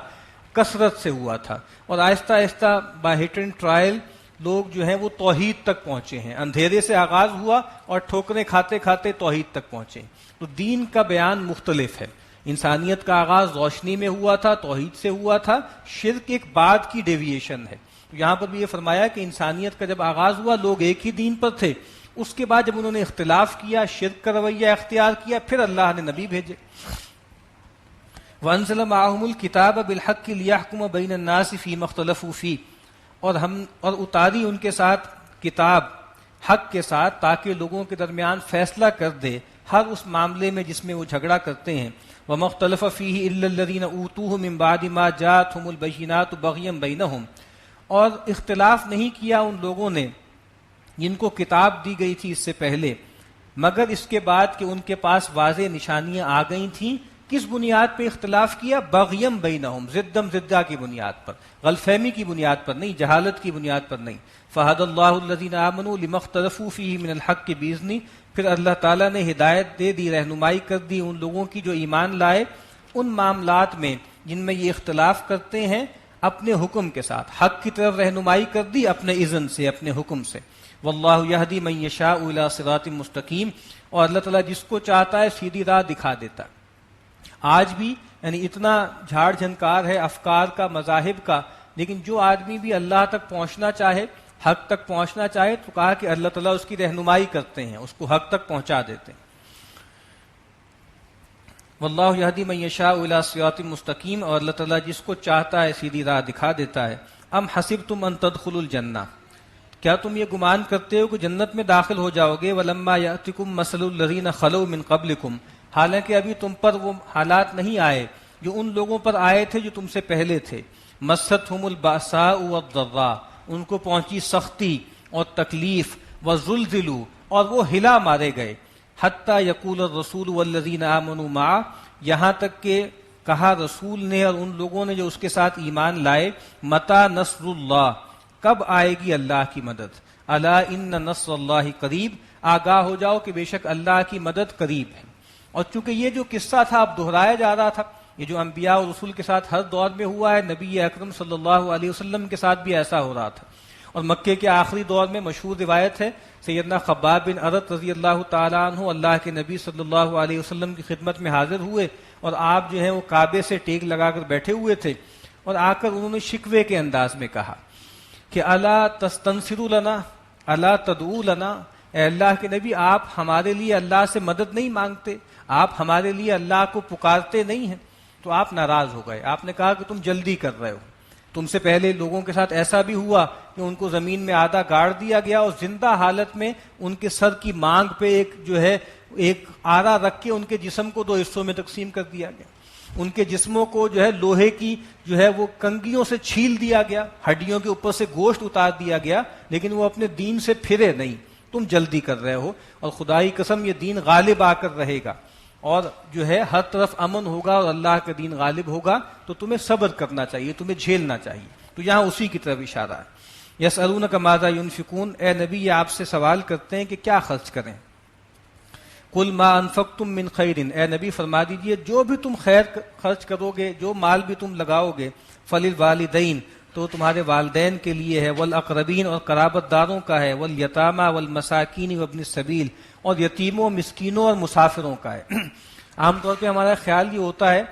Speaker 1: کثرت سے ہوا تھا، اور آہستہ آہستہ بائی ہٹ اینڈ ٹرائل لوگ جو ہیں وہ توحید تک پہنچے ہیں۔ اندھیرے سے آغاز ہوا اور ٹھوکریں کھاتے کھاتے توحید تک پہنچے۔ تو دین کا بیان مختلف ہے۔ انسانیت کا آغاز روشنی میں ہوا تھا، توحید سے ہوا تھا، شرک ایک بعد کی ڈیویشن ہے۔ تو یہاں پر بھی یہ فرمایا کہ انسانیت کا جب آغاز ہوا لوگ ایک ہی دین پر تھے، اس کے بعد جب انہوں نے اختلاف کیا، شرک کا رویہ اختیار کیا، پھر اللہ نے نبی بھیجے۔ وَأَنزَلَ مَعَهُمُ الْكِتَابَ بِالْحَقِّ لِيَحْكُمَ بَيْنَ النَّاسِ فِيمَا اخْتَلَفُوا فِيهِ، اور اتاری ان کے ساتھ کتاب حق کے ساتھ تاکہ لوگوں کے درمیان فیصلہ کر دے ہر اس معاملے میں جس میں وہ جھگڑا کرتے ہیں۔ وَمَا اخْتَلَفَ فِيهِ إِلَّا الَّذِينَ أُوتُوهُ مِن بَعْدِ مَا جَاءَتْهُمُ الْبَيِّنَاتُ بَغْيًا بَيْنَهُمْ، اور اختلاف نہیں کیا ان لوگوں نے جن کو کتاب دی گئی تھی اس سے پہلے، مگر اس کے بعد کہ ان کے پاس واضح نشانیاں آ گئی تھیں۔ کس بنیاد پہ اختلاف کیا؟ بغیم بینہم، ضدم ضدہ کی بنیاد پر، غلط فہمی کی بنیاد پر نہیں، جہالت کی بنیاد پر نہیں۔ فہد اللہ الذین آمنوا لما اختلفوا فیہ من الحق باذنہ، پھر اللہ تعالیٰ نے ہدایت دے دی، رہنمائی کر دی ان لوگوں کی جو ایمان لائے ان معاملات میں جن میں یہ اختلاف کرتے ہیں، اپنے حکم کے ساتھ حق کی طرف رہنمائی کر دی اپنے اذن سے، اپنے حکم سے۔ واللہ یہدی من یشاء الی صراط مستقیم، اور اللہ تعالیٰ جس کو چاہتا ہے سیدھی راہ دکھا دیتا ہے۔ آج بھی یعنی اتنا جھاڑ جھنکار ہے افکار کا، مذاہب کا، لیکن جو آدمی بھی اللہ تک پہنچنا چاہے، حق تک پہنچنا چاہے، تو کہا کہ اللہ تعالیٰ اس کی رہنمائی کرتے ہیں، اس کو حق تک پہنچا دیتے ہیں۔ واللہ یہدی من یشاء الی صراط مستقیم، اور اللہ تعالیٰ جس کو چاہتا ہے سیدھی راہ دکھا دیتا ہے۔ ام حسبتم ان تدخلوا الجنہ، کیا تم یہ گمان کرتے ہو کہ جنت میں داخل ہو جاؤ گے؟ ولما یأتکم مثل الذین خلوا من قبلکم، حالانکہ ابھی تم پر وہ حالات نہیں آئے جو ان لوگوں پر آئے تھے جو تم سے پہلے تھے۔ مستھم البأساء والضراء، ان کو پہنچی سختی اور تکلیف، وزلزلوا، اور وہ ہلا مارے گئے، حتی یقول الرسول والذین آمنوا معہ، یہاں تک کہ کہا رسول نے اور ان لوگوں نے جو اس کے ساتھ ایمان لائے، متی نصر اللہ، کب آئے گی اللہ کی مدد؟ الا ان نصر اللہ قریب، آگاہ ہو جاؤ کہ بے شک اللہ کی مدد قریب ہے۔ اور چونکہ یہ جو قصہ تھا اب دہرایا جا رہا تھا، یہ جو انبیاء اور رسول کے ساتھ ہر دور میں ہوا ہے، نبی اکرم صلی اللہ علیہ وسلم کے ساتھ بھی ایسا ہو رہا تھا۔ اور مکے کے آخری دور میں مشہور روایت ہے، سیدنا خباب بن ارت رضی اللہ تعالیٰ عنہ اللہ کے نبی صلی اللہ علیہ وسلم کی خدمت میں حاضر ہوئے، اور آپ جو ہیں وہ کعبے سے ٹیک لگا کر بیٹھے ہوئے تھے، اور آ کر انہوں نے شکوے کے انداز میں کہا کہ الا تستنصروا لنا، الا تدعوا لنا، اے اللہ کے نبی آپ ہمارے لیے اللہ سے مدد نہیں مانگتے، آپ ہمارے لیے اللہ کو پکارتے نہیں ہیں۔ تو آپ ناراض ہو گئے، آپ نے کہا کہ تم جلدی کر رہے ہو، تم سے پہلے لوگوں کے ساتھ ایسا بھی ہوا کہ ان کو زمین میں آدھا گاڑ دیا گیا اور زندہ حالت میں ان کے سر کی مانگ پہ ایک آرا رکھ کے ان کے جسم کو دو حصوں میں تقسیم کر دیا گیا، ان کے جسموں کو لوہے کی وہ کنگیوں سے چھیل دیا گیا، ہڈیوں کے اوپر سے گوشت اتار دیا گیا، لیکن وہ اپنے دین سے پھرے نہیں۔ تم جلدی کر رہے ہو، اور خدائی قسم یہ دین غالب آ کر رہے گا، اور ہر طرف امن ہوگا اور اللہ کا دین غالب ہوگا، تو تمہیں صبر کرنا چاہیے، تمہیں جھیلنا چاہیے۔ تو یہاں اسی کی طرف اشارہ ہے۔ یسألونک ماذا ینفقون، اے نبی یہ آپ سے سوال کرتے ہیں کہ کیا خرچ کریں۔ قل ما انفقتم من خیر، اے نبی فرما دیجئے جو بھی تم خیر خرچ کرو گے، جو مال بھی تم لگاؤ گے، فللوالدین، تو تمہارے والدین کے لیے ہے، والاقربین، اور قرابت داروں کا ہے، والیتامى والمساکین وابن السبیل، اور یتیموں، مسکینوں اور مسافروں کا ہے۔ عام طور پہ ہمارا خیال یہ ہوتا ہے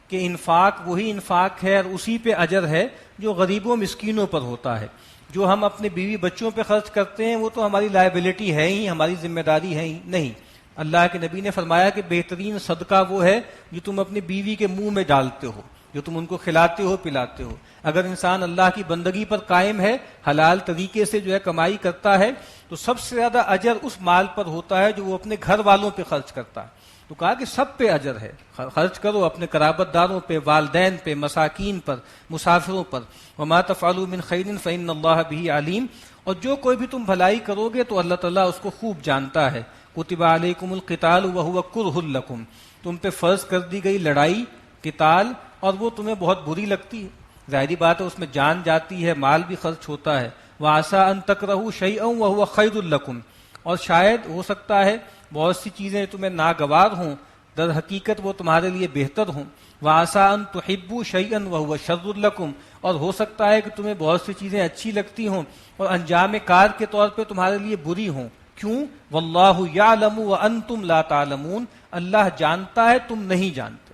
Speaker 1: کہ انفاق وہی انفاق ہے اور اسی پہ اجر ہے جو غریبوں مسکینوں پر ہوتا ہے۔ جو ہم اپنے بیوی بچوں پہ خرچ کرتے ہیں وہ تو ہماری لائبلٹی ہے ہی، ہماری ذمہ داری ہے ہی نہیں۔ اللہ کے نبی نے فرمایا کہ بہترین صدقہ وہ ہے جو تم اپنی بیوی کے منہ میں ڈالتے ہو، جو تم ان کو کھلاتے ہو پلاتے ہو۔ اگر انسان اللہ کی بندگی پر قائم ہے، حلال طریقے سے کمائی کرتا ہے، تو سب سے زیادہ اجر اس مال پر ہوتا ہے جو وہ اپنے گھر والوں پہ خرچ کرتا ہے۔ تو کہا کہ سب پہ اجر ہے، خرچ کرو اپنے قرابت داروں پہ، والدین پہ، مساکین پر، مسافروں پر۔ وما تفعلوا من خیر فإن اللہ بہ علیم، اور جو کوئی بھی تم بھلائی کرو گے تو اللہ تعالیٰ اس کو خوب جانتا ہے۔ کتب علیکم القتال وہو کرہ لکم، تم پہ فرض کر دی گئی لڑائی، قتال، اور وہ تمہیں بہت بری لگتی ہے۔ ظاہری بات ہے اس میں جان جاتی ہے، مال بھی خرچ ہوتا ہے۔ وعسى ان تکرہوا شیئا وہو خیر لکم، اور شاید ہو سکتا ہے بہت سی چیزیں تمہیں ناگوار ہوں، در حقیقت وہ تمہارے لیے بہتر ہوں۔ وعسى ان تحبوا شیئا وہو شر لکم، اور ہو سکتا ہے کہ تمہیں بہت سی چیزیں اچھی لگتی ہوں اور انجام کار کے طور پہ تمہارے لیے بری ہوں۔ کیوں؟ واللہ یعلم وانتم لا تعلمون، اللہ جانتا ہے تم نہیں جانتے۔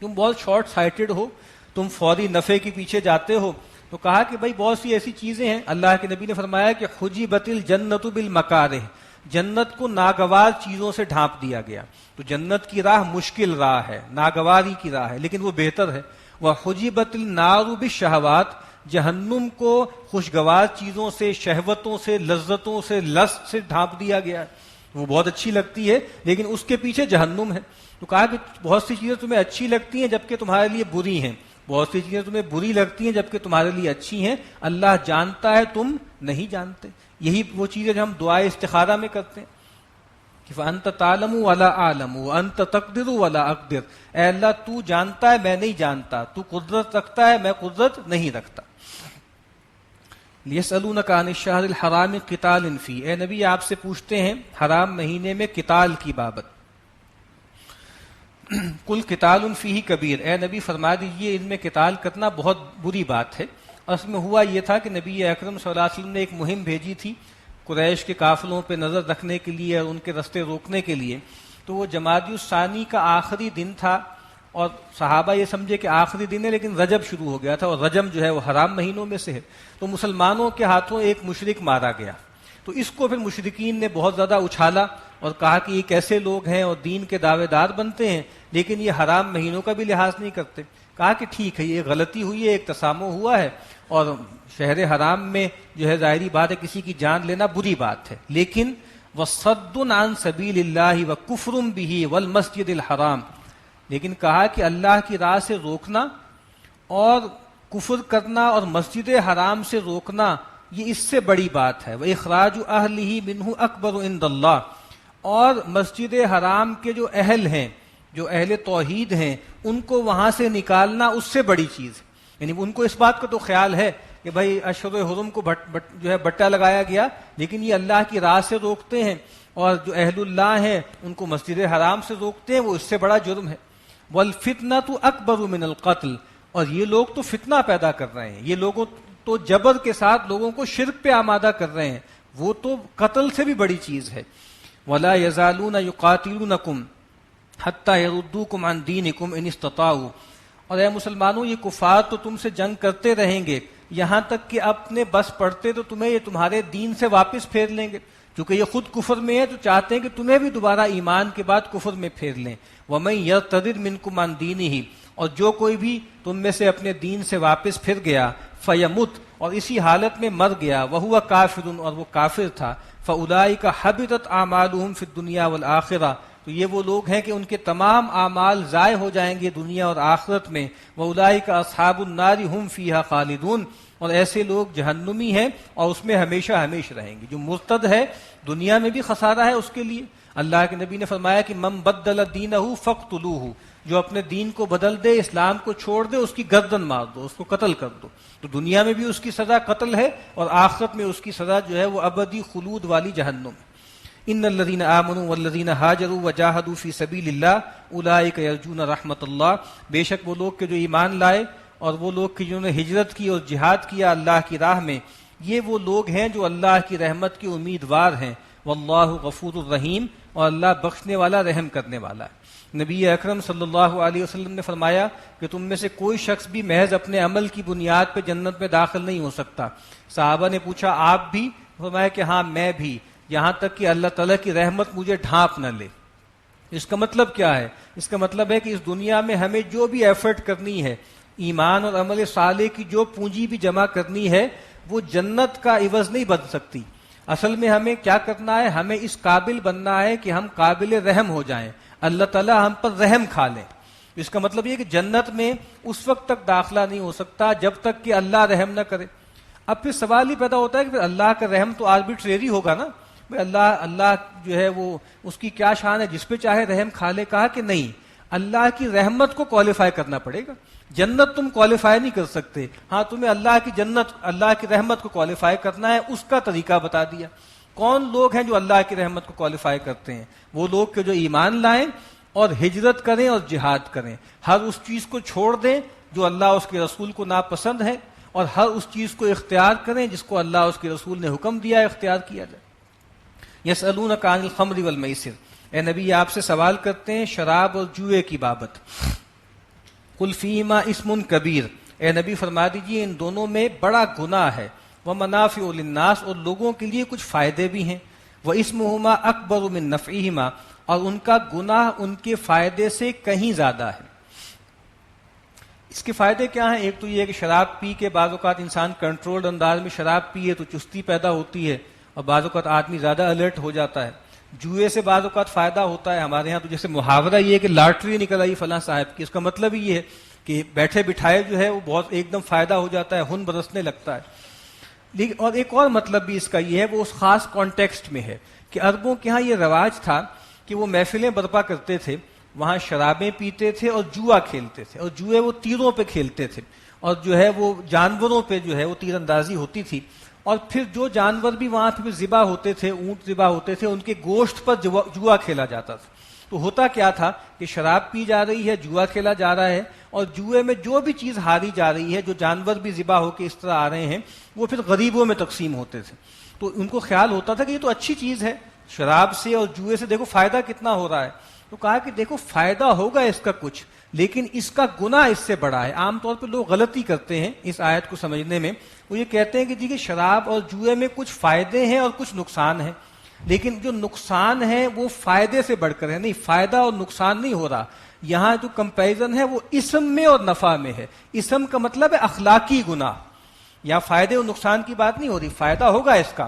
Speaker 1: تم بہت شارٹ سائٹڈ ہو، تم فوری نفع کے پیچھے جاتے ہو، تو کہا کہ بھائی بہت سی ایسی چیزیں ہیں، اللہ کے نبی نے فرمایا کہ حجبت الجنت بالمکارہ، جنت کو ناگوار چیزوں سے ڈھانپ دیا گیا. تو جنت کی راہ مشکل راہ ہے، ناگواری کی راہ ہے، لیکن وہ بہتر ہے. وحجبت النار بالشہوات، جہنم کو خوشگوار چیزوں سے، شہوتوں سے، لذتوں سے، لذت سے ڈھانپ دیا گیا ہے. وہ بہت اچھی لگتی ہے لیکن اس کے پیچھے جہنم ہے. تو کہا کہ بہت سی چیزیں تمہیں اچھی لگتی ہیں جبکہ تمہارے لیے بری ہیں، بہت سی چیزیں تمہیں بری لگتی ہیں جبکہ تمہارے لیے اچھی ہیں. اللہ جانتا ہے، تم نہیں جانتے. یہی وہ چیزیں جو ہم دعائے استخارہ میں کرتے ہیں کہ فَأَنْتَ تَعْلَمُ وَلَا أَعْلَمُ وَأَنْتَ تَقْدِرُ وَلَا أَقْدِرُ، اے اللہ تو جانتا ہے میں نہیں جانتا، تو قدرت رکھتا ہے میں قدرت نہیں رکھتا. یسألونک عن الشہر الحرام قتال فیہ، اے نبی آپ سے پوچھتے ہیں حرام مہینے میں قتال کی بابت. کل قتال فیہ کبیر، اے نبی فرما دیجئے ان میں قتال کرنا بہت بری بات ہے. اصل میں ہوا یہ تھا کہ نبی اکرم صلی اللہ علیہ وسلم نے ایک مہم بھیجی تھی قریش کے قافلوں پہ نظر رکھنے کے لیے اور ان کے رستے روکنے کے لیے. تو وہ جمادی الثانی کا آخری دن تھا اور صحابہ یہ سمجھے کہ آخری دن ہے، لیکن رجب شروع ہو گیا تھا اور رجب جو ہے وہ حرام مہینوں میں سے ہے. تو مسلمانوں کے ہاتھوں ایک مشرک مارا گیا. تو اس کو پھر مشرکین نے بہت زیادہ اچھالا اور کہا کہ یہ کیسے لوگ ہیں اور دین کے دعوے دار بنتے ہیں لیکن یہ حرام مہینوں کا بھی لحاظ نہیں کرتے. کہا کہ ٹھیک ہے یہ غلطی ہوئی ہے، ایک تسامح ہوا ہے اور شہر حرام میں جو ہے ظاہری بات ہے کسی کی جان لینا بری بات ہے، لیکن وَصَدٌّ عَن سَبِيلِ اللَّهِ وَكُفْرٌ بِهِ وَالْمَسْجِدِ الْحَرَامِ، لیکن کہا کہ اللہ کی راہ سے روکنا اور کفر کرنا اور مسجد حرام سے روکنا یہ اس سے بڑی بات ہے. وَإِخْرَاجُ أَهْلِهِ مِنْهُ أَكْبَرُ عِنْدَ اللَّهِ، اور مسجد حرام کے جو اہل ہیں، جو اہل توحید ہیں، ان کو وہاں سے نکالنا اس سے بڑی چیز ہے. یعنی ان کو اس بات کا تو خیال ہے کہ بھائی اشہر حرم کو جو ہے بٹا لگایا گیا، لیکن یہ اللہ کی راہ سے روکتے ہیں اور جو اہل اللہ ہیں ان کو مسجد حرام سے روکتے ہیں، وہ اس سے بڑا جرم ہے. وَالْفِتْنَةُ أَكْبَرُ مِنَ الْقَتْلِ، اور یہ لوگ تو فتنہ پیدا کر رہے ہیں، یہ لوگوں تو جبر کے ساتھ لوگوں کو شرک پہ آمادہ کر رہے ہیں، وہ تو قتل سے بھی بڑی چیز ہے. وَلَا يَزَالُونَ يُقَاتِلُونَكُمْ حَتَّى يَرُدُّوكُمْ عَنْ دِينِكُمْ إِنِ اسْتَطَاعُوا، اور اے مسلمانوں یہ کفار تو تم سے جنگ کرتے رہیں گے یہاں تک کہ اپنے بس پڑتے تو تمہیں یہ تمہارے دین سے واپس پھیر لیں گے، کیونکہ یہ خود کفر میں ہے تو چاہتے ہیں کہ تمہیں بھی دوبارہ ایمان کے بعد کفر میں پھیر لیں. وَمَن يَرْتَدِدْ مِنْكُمْ عَنْ دِينِهِ، اور جو کوئی بھی تم میں سے اپنے دین سے واپس پھر گیا، فَيَمُتْ، اور اسی حالت میں مر گیا، وَهُوَ كَافِرٌ، اور وہ کافر تھا، فَأُولَٰئِكَ حَبِطَتْ أَعْمَالُهُمْ فِي الدُّنْيَا وَالْآخِرَةِ، تو یہ وہ لوگ ہیں کہ ان کے تمام اعمال ضائع ہو جائیں گے دنیا اور آخرت میں. وَأُولَٰئِكَ أَصْحَابُ النَّارِ هُمْ فِيهَا خَالِدُونَ، اور ایسے لوگ جہنمی ہیں اور اس میں ہمیشہ ہمیشہ رہیں گے. جو مرتد ہے دنیا میں بھی خسارہ ہے اس کے لیے. اللہ کے نبی نے فرمایا کہ من بدل دینہ فاقتلوہ، جو اپنے دین کو بدل دے، اسلام کو چھوڑ دے، اس کی گردن مار دو، اس کو قتل کر دو. تو دنیا میں بھی اس کی سزا قتل ہے اور آخرت میں اس کی سزا جو ہے وہ ابدی خلود والی جہنم. ان الذين آمنوا والذين هاجروا وجاهدوا في سبيل الله اولئك يرجون رحمت اللہ، بے شک وہ لوگ کہ جو ایمان لائے اور وہ لوگ کہ جنہوں نے ہجرت کی اور جہاد کیا اللہ کی راہ میں، یہ وہ لوگ ہیں جو اللہ کی رحمت کے امیدوار ہیں. واللہ غفور الرحیم، اور اللہ بخشنے والا رحم کرنے والا ہے. نبی اکرم صلی اللہ علیہ وسلم نے فرمایا کہ تم میں سے کوئی شخص بھی محض اپنے عمل کی بنیاد پہ جنت میں داخل نہیں ہو سکتا. صحابہ نے پوچھا آپ بھی؟ فرمایا کہ ہاں میں بھی، یہاں تک کہ اللہ تعالیٰ کی رحمت مجھے ڈھانپ نہ لے. اس کا مطلب کیا ہے؟ اس کا مطلب ہے کہ اس دنیا میں ہمیں جو بھی ایفرٹ کرنی ہے، ایمان اور عمل صالح کی جو پونجی بھی جمع کرنی ہے، وہ جنت کا عوض نہیں بن سکتی. اصل میں ہمیں کیا کرنا ہے؟ ہمیں اس قابل بننا ہے کہ ہم قابل رحم ہو جائیں، اللہ تعالیٰ ہم پر رحم کھا لیں. اس کا مطلب یہ کہ جنت میں اس وقت تک داخلہ نہیں ہو سکتا جب تک کہ اللہ رحم نہ کرے. اب پھر سوال ہی پیدا ہوتا ہے کہ پھر اللہ کا رحم تو آربیٹریری ہوگا نا، اللہ جو ہے وہ اس کی کیا شان ہے جس پہ چاہے رحم کھا لے. کہا کہ نہیں، اللہ کی رحمت کو کوالیفائی کرنا پڑے گا. جنت تم کوالیفائی نہیں کر سکتے، ہاں تمہیں اللہ کی جنت، اللہ کی رحمت کو کوالیفائی کرنا ہے. اس کا طریقہ بتا دیا. کون لوگ ہیں جو اللہ کی رحمت کو کوالیفائی کرتے ہیں؟ وہ لوگ کہ جو ایمان لائیں اور ہجرت کریں اور جہاد کریں، ہر اس چیز کو چھوڑ دیں جو اللہ اس کے رسول کو ناپسند ہے، اور ہر اس چیز کو اختیار کریں جس کو اللہ اس کے رسول نے حکم دیا ہے اختیار کیا جائے. یسألونک عن الخمر والمیسر، اے نبی آپ سے سوال کرتے ہیں شراب اور جوئے کی بابت. قل فیہما اسم کبیر، اے نبی فرما دیجئے ان دونوں میں بڑا گناہ ہے، ومنافع للناس، اور لوگوں کے لیے کچھ فائدے بھی ہیں، واسمہما اکبر من نفعہما، اور ان کا گناہ ان کے فائدے سے کہیں زیادہ ہے۔ اس کے فائدے کیا ہیں؟ ایک تو یہ ہے کہ شراب پی کے بعض اوقات انسان کنٹرولڈ انداز میں شراب پیے تو چستی پیدا ہوتی ہے اور بعض اوقات آدمی زیادہ الرٹ ہو جاتا ہے۔ جوئے سے بعض اوقات فائدہ ہوتا ہے، ہمارے ہاں تو جیسے محاورہ یہ ہے کہ لاٹری نکل آئی فلاں صاحب کی، اس کا مطلب ہی یہ ہے کہ بیٹھے بٹھائے جو ہے وہ بہت ایک دم فائدہ ہو جاتا ہے، ہن برسنے لگتا ہے۔ لیکن اور ایک اور مطلب بھی اس کا یہ ہے، وہ اس خاص کانٹیکسٹ میں ہے کہ عربوں کے ہاں یہ رواج تھا کہ وہ محفلیں برپا کرتے تھے، وہاں شرابیں پیتے تھے اور جوا کھیلتے تھے، اور جوئے وہ تیروں پہ کھیلتے تھے، اور جو ہے وہ جانوروں پہ جو ہے وہ تیر اندازی ہوتی تھی، اور پھر جو جانور بھی وہاں پہ ذبح ہوتے تھے، اونٹ ذبح ہوتے تھے، ان کے گوشت پر جوا کھیلا جاتا تھا۔ تو ہوتا کیا تھا کہ شراب پی جا رہی ہے، جوا کھیلا جا رہا ہے، اور جوئے میں جو بھی چیز ہاری جا رہی ہے، جو جانور بھی ذبح ہو کے اس طرح آ رہے ہیں، وہ پھر غریبوں میں تقسیم ہوتے تھے۔ تو ان کو خیال ہوتا تھا کہ یہ تو اچھی چیز ہے، شراب سے اور جوئے سے دیکھو فائدہ کتنا ہو رہا ہے۔ تو کہا کہ دیکھو فائدہ ہوگا اس کا کچھ، لیکن اس کا گناہ اس سے بڑا ہے۔ عام طور پہ لوگ غلطی کرتے ہیں اس آیت کو سمجھنے میں، وہ یہ کہتے ہیں کہ جی کہ شراب اور جوئے میں کچھ فائدے ہیں اور کچھ نقصان ہیں، لیکن جو نقصان ہے وہ فائدے سے بڑھ کر ہے۔ نہیں، فائدہ اور نقصان نہیں ہو رہا، یہاں جو کمپیریزن ہے وہ اسم میں اور نفع میں ہے۔ اسم کا مطلب ہے اخلاقی گناہ، یا فائدے اور نقصان کی بات نہیں ہو رہی، فائدہ ہوگا اس کا،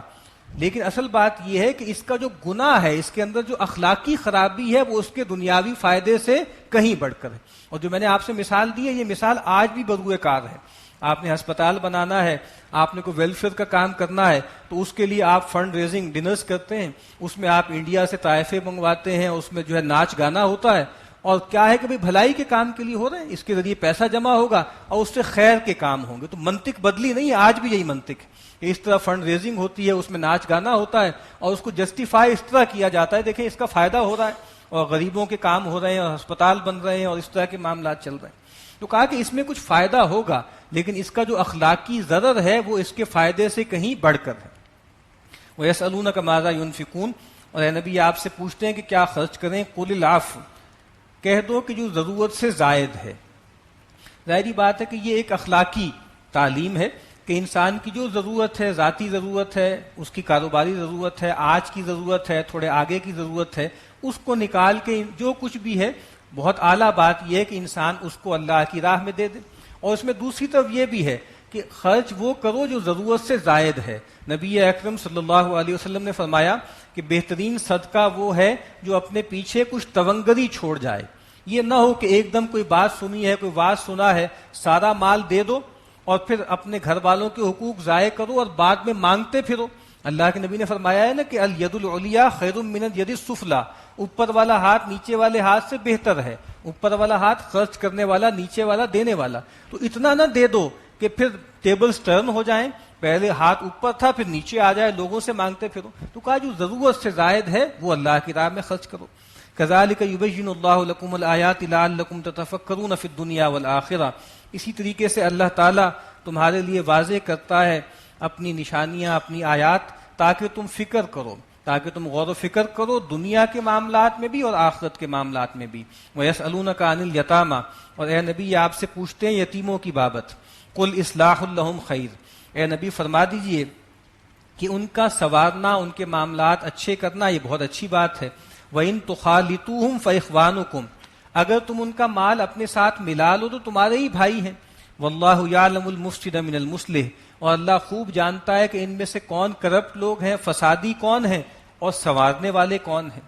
Speaker 1: لیکن اصل بات یہ ہے کہ اس کا جو گناہ ہے، اس کے اندر جو اخلاقی خرابی ہے، وہ اس کے دنیاوی فائدے سے کہیں بڑھ کر ہے۔ اور جو میں نے آپ سے مثال دی ہے، یہ مثال آج بھی بروئے کار ہے۔ آپ نے ہسپتال بنانا ہے، آپ نے کوئی ویلفیئر کا کام کرنا ہے، تو اس کے لیے آپ فنڈ ریزنگ ڈنرز کرتے ہیں، اس میں آپ انڈیا سے طائفے منگواتے ہیں، اس میں جو ہے ناچ گانا ہوتا ہے، اور کیا ہے کہ بھلائی کے کام کے لیے ہو رہے ہیں، اس کے ذریعے پیسہ جمع ہوگا اور اس سے خیر کے کام ہوں گے۔ تو منطق بدلی نہیں ہے، آج بھی یہی منطق ہے کہ اس طرح فنڈ ریزنگ ہوتی ہے، اس میں ناچ گانا ہوتا ہے، اور اس کو جسٹیفائی اس طرح کیا جاتا ہے، دیکھیں اس کا فائدہ ہو رہا ہے اور غریبوں کے کام ہو رہے ہیں اور ہسپتال بن رہے ہیں اور اس طرح کے معاملات چل رہے ہیں۔ تو کہا کہ اس میں کچھ فائدہ ہوگا، لیکن اس کا جو اخلاقی ضرر ہے وہ اس کے فائدے سے کہیں بڑھ کر ہے۔ وَيَسْأَلُونَكَ مَاذَا يُنْفِقُونَ، اور اے نبی آپ سے پوچھتے ہیں کہ کیا خرچ کریں، قُلِ الْعَفْوَ، کہہ دو کہ جو ضرورت سے زائد ہے۔ ظاہری بات ہے کہ یہ ایک اخلاقی تعلیم ہے کہ انسان کی جو ضرورت ہے، ذاتی ضرورت ہے، اس کی کاروباری ضرورت ہے، آج کی ضرورت ہے، تھوڑے آگے کی ضرورت ہے، اس کو نکال کے جو کچھ بھی ہے، بہت اعلیٰ بات یہ ہے کہ انسان اس کو اللہ کی راہ میں دے دے۔ اور اس میں دوسری طرف یہ بھی ہے کہ خرچ وہ کرو جو ضرورت سے زائد ہے۔ نبی اکرم صلی اللہ علیہ وسلم نے فرمایا کہ بہترین صدقہ وہ ہے جو اپنے پیچھے کچھ تونگری چھوڑ جائے۔ یہ نہ ہو کہ ایک دم کوئی بات سنی ہے، کوئی واز سنا ہے، سارا مال دے دو اور پھر اپنے گھر والوں کے حقوق ضائع کرو اور بعد میں مانگتے پھرو۔ اللہ کے نبی نے فرمایا ہے نا کہ الید العلیٰ خیر من الید السفلیٰ، اوپر والا ہاتھ نیچے والے ہاتھ سے بہتر ہے، اوپر والا ہاتھ خرچ کرنے والا، نیچے والا دینے والا۔ تو اتنا نہ دے دو کہ پھر ٹیبلز ٹرن ہو جائیں، پہلے ہاتھ اوپر تھا پھر نیچے آ جائے، لوگوں سے مانگتے پھرو۔ تو کہا جو ضرورت سے زائد ہے وہ اللہ کی راہ میں خرچ کرو۔ کذالک یبین اللہ لکم الآیات لعلکم تتفکرون فی الدنیا والآخرہ، اسی طریقے سے اللہ تعالیٰ تمہارے لیے واضح کرتا ہے اپنی نشانیاں، اپنی آیات، تاکہ تم فکر کرو، تاکہ تم غور و فکر کرو دنیا کے معاملات میں بھی اور آخرت کے معاملات میں بھی۔ وَيَسْأَلُونَكَ عَنِ الْيَتَامَى، اور اے نبی آپ سے پوچھتے ہیں یتیموں کی بابت۔ قُلْ إِصْلَاحٌ لَهُمْ خَيْرٌ، اے نبی فرما دیجئے کہ ان کا سنوارنا، ان کے معاملات اچھے کرنا یہ بہت اچھی بات ہے۔ وَإِن تُخَالِطُوهُمْ فَإِخْوَانُكُمْ، اگر تم ان کا مال اپنے ساتھ ملا لو تو تمہارے ہی بھائی ہیں۔ وَاللَّهُ يَعْلَمُ الْمُفْسِدَ مِنَ الْمُصْلِحِ، اور اللہ خوب جانتا ہے کہ ان میں سے کون کرپٹ لوگ ہیں، فسادی کون ہیں اور سنوارنے والے کون ہیں۔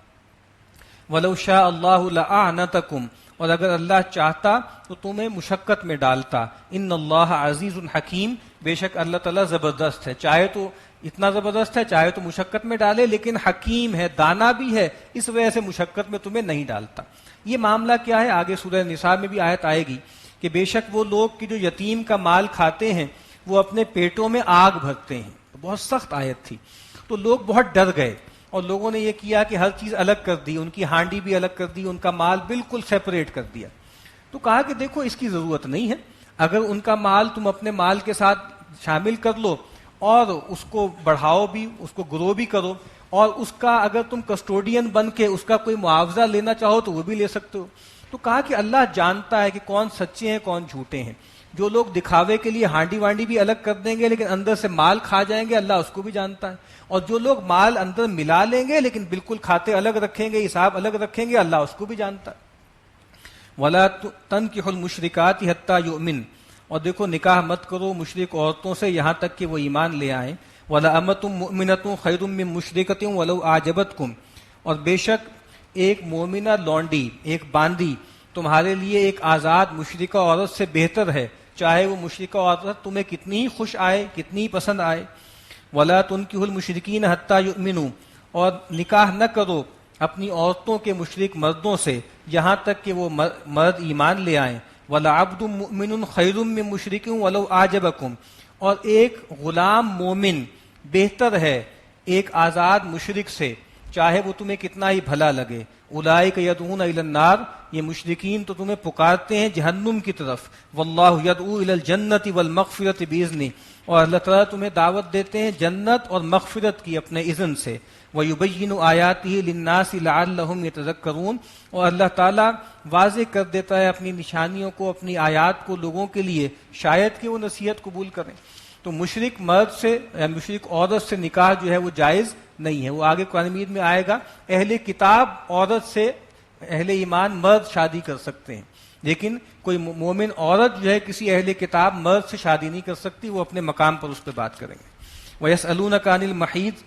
Speaker 1: وَلَوْ شَاءَ اللَّهُ لَأَعْنَتَكُمْ، اور اگر اللہ چاہتا تو تمہیں مشقت میں ڈالتا۔ ان اللہ عزیز حکیم، بے شک اللہ تعالیٰ زبردست ہے، چاہے تو اتنا زبردست ہے، چاہے تو مشقت میں ڈالے، لیکن حکیم ہے، دانا بھی ہے، اس وجہ سے مشقت میں تمہیں نہیں ڈالتا۔ یہ معاملہ کیا ہے؟ آگے سورہ نساء میں بھی آیت آئے گی کہ بے شک وہ لوگ کہ جو یتیم کا مال کھاتے ہیں وہ اپنے پیٹوں میں آگ بھرتے ہیں۔ بہت سخت آیت تھی، تو لوگ بہت ڈر گئے اور لوگوں نے یہ کیا کہ ہر چیز الگ کر دی، ان کی ہانڈی بھی الگ کر دی، ان کا مال بالکل سیپریٹ کر دیا۔ تو کہا کہ دیکھو اس کی ضرورت نہیں ہے، اگر ان کا مال تم اپنے مال کے ساتھ شامل کر لو اور اس کو بڑھاؤ بھی، اس کو گرو بھی کرو، اور اس کا اگر تم کسٹوڈین بن کے اس کا کوئی معاوضہ لینا چاہو تو وہ بھی لے سکتے ہو۔ تو کہا کہ اللہ جانتا ہے کہ کون سچے ہیں کون جھوٹے ہیں، جو لوگ دکھاوے کے لیے ہانڈی وانڈی بھی الگ کر دیں گے لیکن اندر سے مال کھا جائیں گے، اللہ اس کو بھی جانتا ہے، اور جو لوگ مال اندر ملا لیں گے لیکن بالکل کھاتے الگ رکھیں گے، حساب الگ رکھیں گے، اللہ اس کو بھی جانتا ہے۔ وَلَا تَنْكِحُوا الْمُشْرِكَاتِ حَتَّى يُؤْمِنْ، اور دیکھو نکاح مت کرو مشرک عورتوں سے یہاں تک کہ وہ ایمان لے آئیں۔ وَلَا أَمَةٌ مُؤْمِنَةٌ خَيْرٌ مِّن مُشْرِكَةٍ وَلَوْ أَعْجَبَتْكُمْ، اور بے شک ایک مومنہ لونڈی، ایک باندی تمہارے لیے ایک آزاد مشرکہ عورت سے بہتر ہے، چاہے وہ مشرکہ عورت تمہیں کتنی ہی خوش آئے، کتنی ہی پسند آئے۔ وَلَا تُنْكِحُوا الْمُشْرِكِينَ حَتَّى يُؤْمِنُوا، اور نکاح نہ کرو اپنی عورتوں کے مشرک مردوں سے یہاں تک کہ وہ مرد ایمان لے آئیں۔ وَلَعَبْدٌ مُؤْمِنٌ خَيْرٌ مِّن مُشْرِكٍ وَلَوْ أَعْجَبَكُمْ، اور ایک غلام مومن بہتر ہے ایک آزاد مشرک سے، چاہے وہ تمہیں کتنا ہی بھلا لگے۔ اولئک یدعون الی النار، یہ مشرکین تو تمہیں پکارتے ہیں جہنم کی طرف۔ واللہ یدعو الی الجنۃ والمغفرۃ باذنہ، اور اللہ تعالیٰ تمہیں دعوت دیتے ہیں جنت اور مغفرت کی اپنے اذن سے۔ وَيُبَيِّنُ آیاتہ للناس لعلہم یتذکرون، اور اللہ تعالیٰ واضح کر دیتا ہے اپنی نشانیوں کو، اپنی آیات کو لوگوں کے لیے، شاید کہ وہ نصیحت قبول کریں۔ تو مشرک مرد سے یا مشرک عورت سے نکاح جو ہے وہ جائز نہیں ہے، وہ آگے قرآن مجید میں آئے گا۔ اہل کتاب عورت سے اہل ایمان مرد شادی کر سکتے ہیں، لیکن کوئی مومن عورت جو ہے کسی اہل کتاب مرد سے شادی نہیں کر سکتی، وہ اپنے مقام پر اس پہ بات کریں گے۔ وَيَسْأَلُونَكَ عَنِ الْمَحِيضِ،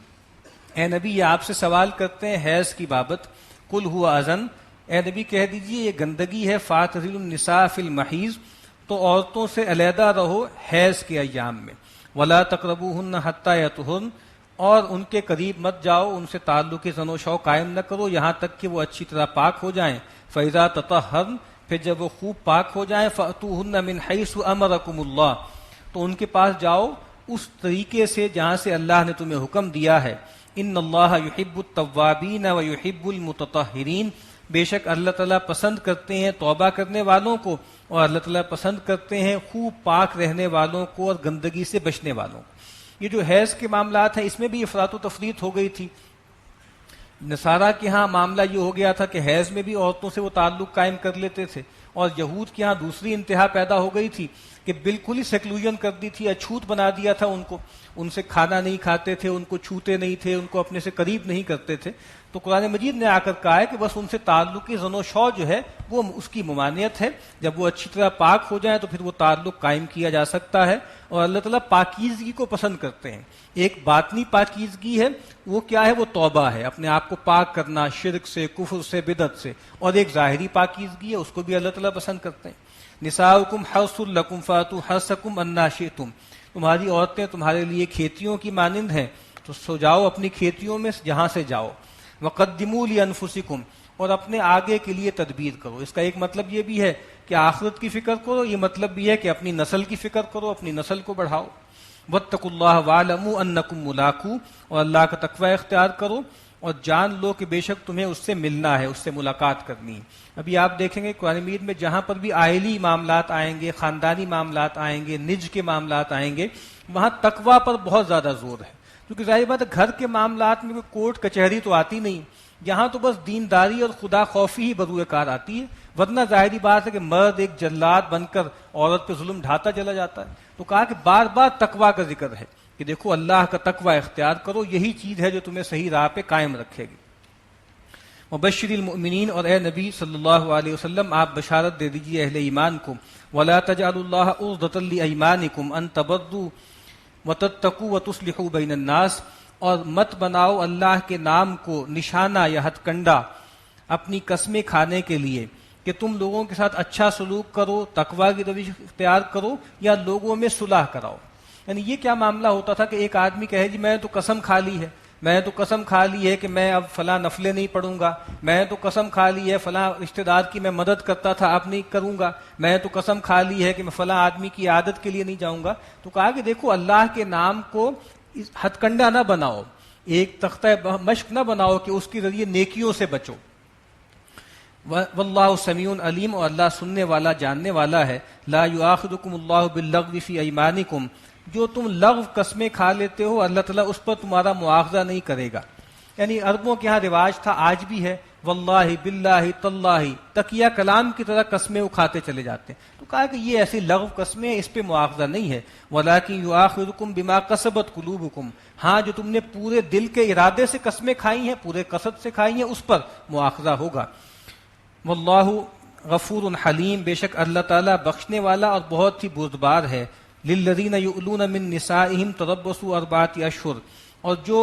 Speaker 1: اے نبی یہ آپ سے سوال کرتے ہیں حیض کی بابت۔ قُلْ هُوَ أَذًى، اے نبی کہہ دیجئے یہ گندگی ہے۔ فَاعْتَزِلُوا النِّسَاءَ فِي الْمَحِيضِ، تو عورتوں سے علیحدہ رہو حیض کے ایام میں۔ وَلَا تَقْرَبُوهُنَّ حَتَّى يَطْهُرْنَ، اور ان کے قریب مت جاؤ، ان سے تعلق زن و شو قائم نہ کرو یہاں تک کہ وہ اچھی طرح پاک ہو جائیں۔ فَإِذَا تَطَهَّرْنَ، پھر جب وہ خوب پاک ہو جائیں، فَأْتُوهُنَّ مِنْ حَيْثُ أَمَرَكُمُ اللَّهُ، تو ان کے پاس جاؤ اس طریقے سے جہاں سے اللہ نے تمہیں حکم دیا ہے۔ إِنَّ اللَّهَ يُحِبُّ التَّوَّابِينَ وَيُحِبُّ الْمُتَطَهِّرِينَ، بے شک اللہ تعالیٰ پسند کرتے ہیں توبہ کرنے والوں کو، اور اللہ تعالیٰ پسند کرتے ہیں خوب پاک رہنے والوں کو اور گندگی سے بچنے والوں کو۔ یہ جو حیض کے معاملات ہیں اس میں بھی افراط و تفریط ہو گئی تھی۔ نصارہ کے ہاں معاملہ یہ ہو گیا تھا کہ حیض میں بھی عورتوں سے وہ تعلق قائم کر لیتے تھے، اور یہود کے ہاں دوسری انتہا پیدا ہو گئی تھی کہ بالکل ہی سیکلوژن کر دی تھی، اچھوت بنا دیا تھا ان کو، ان سے کھانا نہیں کھاتے تھے، ان کو چھوتے نہیں تھے، ان کو اپنے سے قریب نہیں کرتے تھے۔ تو قرآن مجید نے آ کر کہا ہے کہ بس ان سے تعلق کی زن و شو جو ہے وہ اس کی ممانعت ہے، جب وہ اچھی طرح پاک ہو جائیں تو پھر وہ تعلق قائم کیا جا سکتا ہے، اور اللہ تعالیٰ پاکیزگی کو پسند کرتے ہیں۔ ایک باطنی پاکیزگی ہے، وہ کیا ہے؟ وہ توبہ ہے، اپنے آپ کو پاک کرنا شرک سے، کفر سے، بدعت سے، اور ایک ظاہری پاکیزگی ہے، اس کو بھی اللہ تعالیٰ پسند کرتے ہیں۔ نساؤکم حرث لکم فاتوا حرثکم انا شئتم، تمہاری عورتیں تمہارے لیے کھیتیوں کی مانند ہیں، تو سو جاؤ اپنی کھیتیوں میں جہاں سے جاؤ۔ وقدموا لانفسکم، اور اپنے آگے کے لیے تدبیر کرو۔ اس کا ایک مطلب یہ بھی ہے کہ آخرت کی فکر کرو، یہ مطلب بھی ہے کہ اپنی نسل کی فکر کرو، اپنی نسل کو بڑھاؤ۔ واتقوا اللہ واعلموا انکم ملاقوہ، اور اللہ کا تقوی اختیار کرو اور جان لو کہ بے شک تمہیں اس سے ملنا ہے، اس سے ملاقات کرنی ہے۔ ابھی آپ دیکھیں گے قرآن مجید میں جہاں پر بھی عائلی معاملات آئیں گے، خاندانی معاملات آئیں گے، نج کے معاملات آئیں گے، وہاں تقوی پر بہت زیادہ زور ہے، کیونکہ ظاہر بات ہے گھر کے معاملات میں کوئی کورٹ کچہری تو آتی نہیں، یہاں تو بس دینداری اور خدا خوفی ہی بروئے کار آتی ہے، ورنہ ظاہری بات ہے کہ مرد ایک جلاد بن کر عورت پہ ظلم ڈھاتا چلا جاتا ہے۔ تو کہا کہ بار بار تقوی کا ذکر ہے کہ دیکھو اللہ کا تقوی اختیار کرو، یہی چیز ہے جو تمہیں صحیح راہ پہ قائم رکھے گی۔ وبشر المؤمنین، اور اے نبی صلی اللہ علیہ وسلم آپ بشارت دے دیجیے اہل ایمان کو۔ ولا تجعلوا اللہ عرضۃ لایمانکم ان تبروا وتتقوا وتصلحوا بین الناس، اور مت بناؤ اللہ کے نام کو نشانہ یا ہتھ کنڈا اپنی قسمیں کھانے کے لیے کہ تم لوگوں کے ساتھ اچھا سلوک کرو، تقوی کی روش اختیار کرو، یا لوگوں میں صلح کراؤ۔ یعنی یہ کیا معاملہ ہوتا تھا کہ ایک آدمی کہے جی میں نے تو قسم کھا لی ہے، میں نے تو قسم کھا لی ہے کہ میں اب فلاں نفلیں نہیں پڑھوں گا، میں نے تو قسم کھا لی ہے فلاں رشتہ دار کی میں مدد کرتا تھا اب نہیں کروں گا، میں نے تو قسم کھا لی ہے کہ میں فلاں آدمی کی عادت کے لیے نہیں جاؤں گا۔ تو کہا کہ دیکھو اللہ کے نام کو ہتھ کنڈا نہ بناؤ، ایک تختہ مشق نہ بناؤ کہ اس کے ذریعے نیکیوں سے بچو۔ واللہ سمیع علیم، اور اللہ سننے والا جاننے والا ہے۔ لا یؤاخذکم اللہ باللغو فی ایمانکم، جو تم لغو قسمیں کھا لیتے ہو اللہ تعالیٰ اس پر تمہارا مواخذہ نہیں کرے گا۔ یعنی عربوں کے ہاں رواج تھا، آج بھی ہے، واللہ باللہ تاللہ، تکیہ کلام کی طرح قسمیں وہ کھاتے چلے جاتے ہیں۔ تو کہا کہ یہ ایسی لغو قسمیں ہیں، اس پہ مواخذہ نہیں ہے، وَلَٰكِن يُؤَاخِذُكُم بِمَا كَسَبَتْ قُلُوبُكُم، ہاں جو تم نے پورے دل کے ارادے سے قسمیں کھائی ہیں، پورے قصد سے کھائی ہیں، اس پر مواخذہ ہوگا۔ واللہ غفور حلیم، بے شک اللہ تعالیٰ بخشنے والا اور بہت ہی بردبار ہے۔ للذین یؤلون من نسائہم تربصوا 4 اشہر، اور جو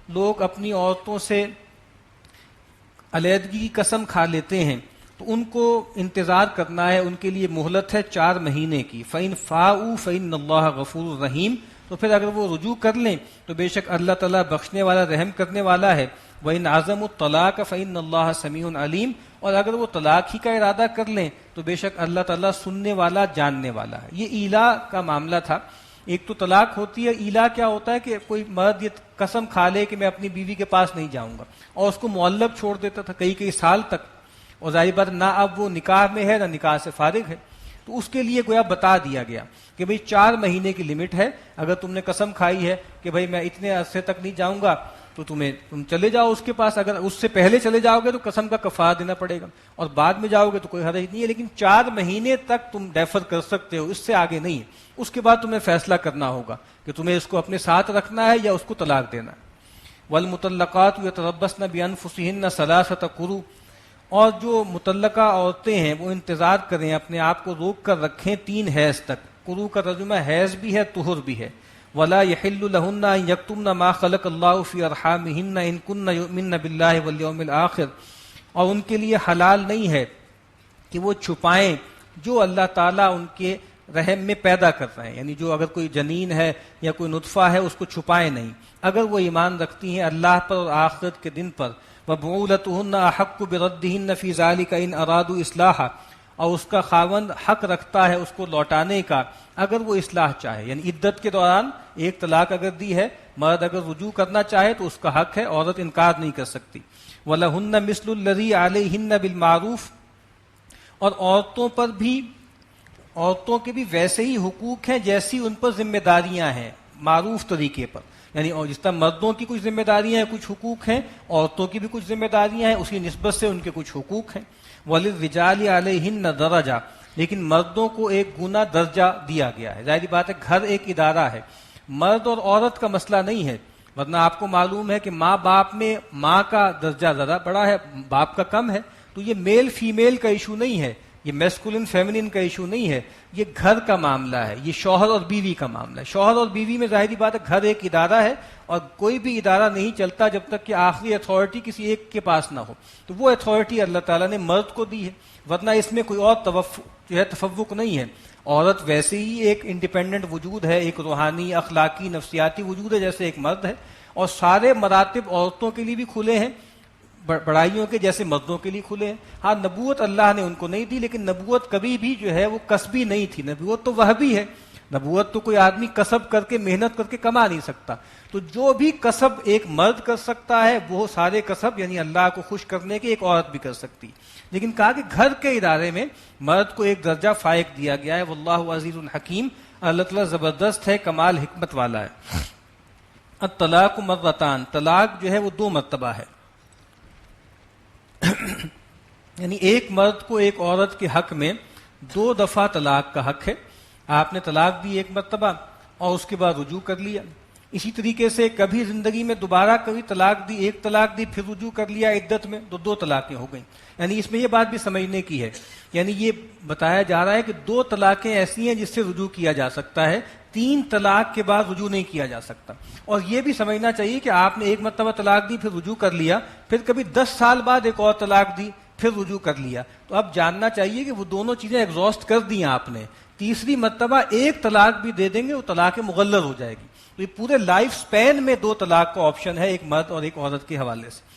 Speaker 1: لوگ اپنی عورتوں سے علیحدگی کی قسم کھا لیتے ہیں تو ان کو انتظار کرنا ہے، ان کے لیے مہلت ہے 4 مہینے کی۔ فَإِن فَاءُوا فَإِنَّ اللَّهَ غَفُورٌ رَحِيمٌ، تو پھر اگر وہ رجوع کر لیں تو بے شک اللہ تعالیٰ بخشنے والا رحم کرنے والا ہے۔ وَإِنْ عَزَمُوا الطَّلَاقَ فَإِنَّ اللَّهَ سَمِيعٌ عَلِيمٌ، اور اگر وہ طلاق ہی کا ارادہ کر لیں تو بے شک اللہ تعالیٰ سننے والا جاننے والا ہے۔ یہ ایلا کا معاملہ تھا۔ ایک تو طلاق ہوتی ہے، ایلا کیا ہوتا ہے کہ کوئی مرد یہ قسم کھا لے کہ میں اپنی بیوی کے پاس نہیں جاؤں گا، اور اس کو معلق چھوڑ دیتا تھا کئی سال تک، اور ظاہر بات نہ اب وہ نکاح میں ہے نہ نکاح سے فارغ ہے، تو اس کے لیے گویا بتا دیا گیا کہ بھئی 4 مہینے کی لمٹ ہے، اگر تم نے قسم کھائی ہے کہ بھئی میں اتنے عرصے تک نہیں جاؤں گا تو تم چلے جاؤ اس کے پاس، اگر اس سے پہلے چلے جاؤ گے تو قسم کا کفارہ دینا پڑے گا، اور بعد میں جاؤ گے تو کوئی حرج نہیں ہے، لیکن 4 مہینے تک تم ڈیفر کر سکتے ہو، اس سے آگے نہیں ہے۔ اس کے بعد تمہیں فیصلہ کرنا ہوگا کہ تمہیں اس کو اپنے ساتھ رکھنا ہے یا اس کو طلاق دینا ہے۔ والمطلقات یتربصن بانفسہن 3 قروء، اور جو مطلقہ عورتیں ہیں وہ انتظار کریں، اپنے آپ کو روک کر رکھیں 3 حیض تک۔ قروء کا ترجمہ حیض بھی ہے، طہر بھی ہے۔ ولا يحل لهن ان يكتمن ما خلق الله في ارحامهن ان كن يؤمن بالله واليوم الاخر، اور ان کے لیے حلال نہیں ہے کہ وہ چھپائیں جو اللہ تعالیٰ ان کے رحم میں پیدا کر رہے ہیں، یعنی جو اگر کوئی جنین ہے یا کوئی نطفہ ہے اس کو چھپائیں نہیں، اگر وہ ایمان رکھتی ہیں اللہ پر اور آخرت کے دن پر۔ وبعولتهن احق بردهن في ذلك ان ارادوا اصلاحا، اور اس کا خاوند حق رکھتا ہے اس کو لوٹانے کا اگر وہ اصلاح چاہے، یعنی عدت کے دوران ایک طلاق اگر دی ہے، مرد اگر رجوع کرنا چاہے تو اس کا حق ہے، عورت انکار نہیں کر سکتی۔ وَلَهُنَّ مِثْلُ الَّذِي عَلَيْهِنَّ بِالْمَعْرُوفِ، اور عورتوں کے بھی ویسے ہی حقوق ہیں جیسی ان پر ذمہ داریاں ہیں، معروف طریقے پر، یعنی جس طرح مردوں کی کچھ ذمہ داریاں ہیں، کچھ حقوق ہیں، عورتوں کی بھی کچھ ذمہ داریاں ہیں، اسی نسبت سے ان کے کچھ حقوق ہیں۔ وَلِلرِّجَالِ عَلَيْهِنَّ دَرَجَةٌ، لیکن مردوں کو ایک گنا درجہ دیا گیا ہے۔ ظاہری بات ہے گھر ایک ادارہ ہے، مرد اور عورت کا مسئلہ نہیں ہے، ورنہ آپ کو معلوم ہے کہ ماں باپ میں ماں کا درجہ زیادہ بڑا ہے، باپ کا کم ہے، تو یہ میل فیمیل کا ایشو نہیں ہے، یہ میسکولن فیمنن کا ایشو نہیں ہے، یہ گھر کا معاملہ ہے، یہ شوہر اور بیوی کا معاملہ ہے۔ شوہر اور بیوی میں ظاہری بات ہے گھر ایک ادارہ ہے، اور کوئی بھی ادارہ نہیں چلتا جب تک کہ آخری اتھارٹی کسی ایک کے پاس نہ ہو، تو وہ اتھارٹی اللہ تعالیٰ نے مرد کو دی ہے، ورنہ اس میں کوئی اور تفوق نہیں ہے۔ عورت ویسے ہی ایک انڈیپینڈنٹ وجود ہے، ایک روحانی، اخلاقی، نفسیاتی وجود ہے جیسے ایک مرد ہے، اور سارے مراتب عورتوں کے لیے بھی کھلے ہیں، بڑائیوں کے جیسے مردوں کے لیے کھلے ہیں۔ ہاں نبوت اللہ نے ان کو نہیں دی، لیکن نبوت کبھی بھی جو ہے وہ کسبی نہیں تھی، نبوت تو وہبی ہے، نبوت تو کوئی آدمی کسب کر کے محنت کر کے کما نہیں سکتا، تو جو بھی کسب ایک مرد کر سکتا ہے وہ سارے کسب یعنی اللہ کو خوش کرنے کے ایک عورت بھی کر سکتی، لیکن کہا کہ گھر کے ادارے میں مرد کو ایک درجہ فائق دیا گیا ہے۔ واللہ عزیز الحکیم، اللہ تعالیٰ زبردست ہے، کمال حکمت والا ہے۔ الطلاق مرتان، طلاق جو ہے وہ 2 مرتبہ ہے، یعنی ایک مرد کو ایک عورت کے حق میں 2 دفعہ طلاق کا حق ہے۔ آپ نے طلاق دی 1 مرتبہ اور اس کے بعد رجوع کر لیا، اسی طریقے سے کبھی زندگی میں دوبارہ کبھی طلاق دی، 1 طلاق دی پھر رجوع کر لیا عدت میں، تو 2 طلاقیں ہو گئیں۔ یعنی اس میں یہ بات بھی سمجھنے کی ہے، یعنی یہ بتایا جا رہا ہے کہ 2 طلاقیں ایسی ہیں جس سے رجوع کیا جا سکتا ہے، 3 طلاق کے بعد رجوع نہیں کیا جا سکتا۔ اور یہ بھی سمجھنا چاہیے کہ آپ نے 1 مرتبہ طلاق دی پھر رجوع کر لیا، پھر کبھی 10 سال بعد ایک اور طلاق دی پھر رجوع کر لیا، تو اب جاننا چاہیے کہ وہ دونوں چیزیں ایگزاسٹ کر دی ہیں آپ نے، تیسری مرتبہ 1 طلاق بھی دے دیں گے وہ طلاق مغلظ ہو جائے گی، تو یہ پورے لائف سپین میں 2 طلاق کا آپشن ہے ایک مرد اور ایک عورت کے حوالے سے۔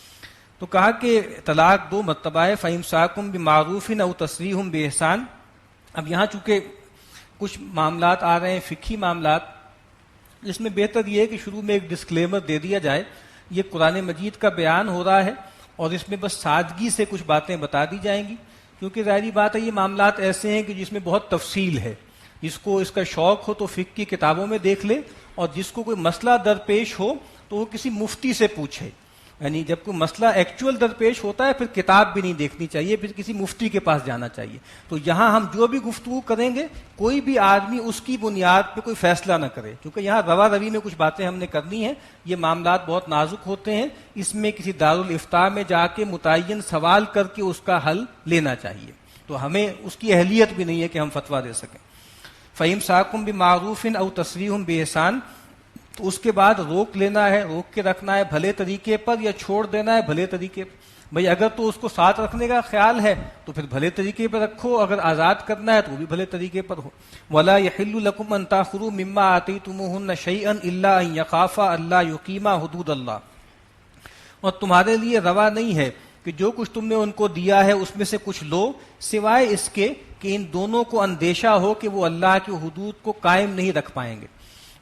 Speaker 1: تو کہا کہ طلاق 2 مرتبہ ہے، فَإِمْسَاكٌ بِمَعْرُوفٍ أَوْ تَسْرِيحٌ بِإِحْسَانٍ۔ اب یہاں چونکہ کچھ معاملات آ رہے ہیں فقہی معاملات، جس میں بہتر یہ ہے کہ شروع میں ایک ڈسکلیمر دے دیا جائے، یہ قرآن مجید کا بیان ہو رہا ہے اور اس میں بس سادگی سے کچھ باتیں بتا دی جائیں گی، کیونکہ ظاہری بات ہے یہ معاملات ایسے ہیں کہ جس میں بہت تفصیل ہے، جس کو اس کا شوق ہو تو فقہ کی کتابوں میں دیکھ لے، اور جس کو کوئی مسئلہ درپیش ہو تو وہ کسی مفتی سے پوچھے، یعنی جب کوئی مسئلہ ایکچوئل درپیش ہوتا ہے پھر کتاب بھی نہیں دیکھنی چاہیے، پھر کسی مفتی کے پاس جانا چاہیے. تو یہاں ہم جو بھی گفتگو کریں گے کوئی بھی آدمی اس کی بنیاد پہ کوئی فیصلہ نہ کرے، کیونکہ یہاں روا روی میں کچھ باتیں ہم نے کرنی ہیں. یہ معاملات بہت نازک ہوتے ہیں، اس میں کسی دارالافتاء میں جا کے متعین سوال کر کے اس کا حل لینا چاہیے. تو ہمیں اس کی اہلیت بھی نہیں ہے کہ ہم فتویٰ دے سکیں. فَإِمْسَاكٌ بِمَعْرُوفٍ أَوْ تَسْرِيحٌ بِإِحْسَانٍ، تو اس کے بعد روک لینا ہے، روک کے رکھنا ہے بھلے طریقے پر، یا چھوڑ دینا ہے بھلے طریقے پر. بھئی اگر تو اس کو ساتھ رکھنے کا خیال ہے تو پھر بھلے طریقے پر رکھو، اگر آزاد کرنا ہے تو وہ بھی بھلے طریقے پر ہو. وَلَا يَحِلُّ لَكُمْ أَن تَأْخُذُوا مِمَّا آتَيْتُمُوهُنَّ شَيْئًا إِلَّا أَن يَخَافَا أَلَّا يُقِيمَا حُدُودَ اللَّهِ، اور تمہارے لیے روا نہیں ہے کہ جو کچھ تم نے ان کو دیا ہے اس میں سے کچھ لو، سوائے اس کے کہ ان دونوں کو اندیشہ ہو کہ وہ اللہ کی حدود کو قائم نہیں رکھ پائیں گے.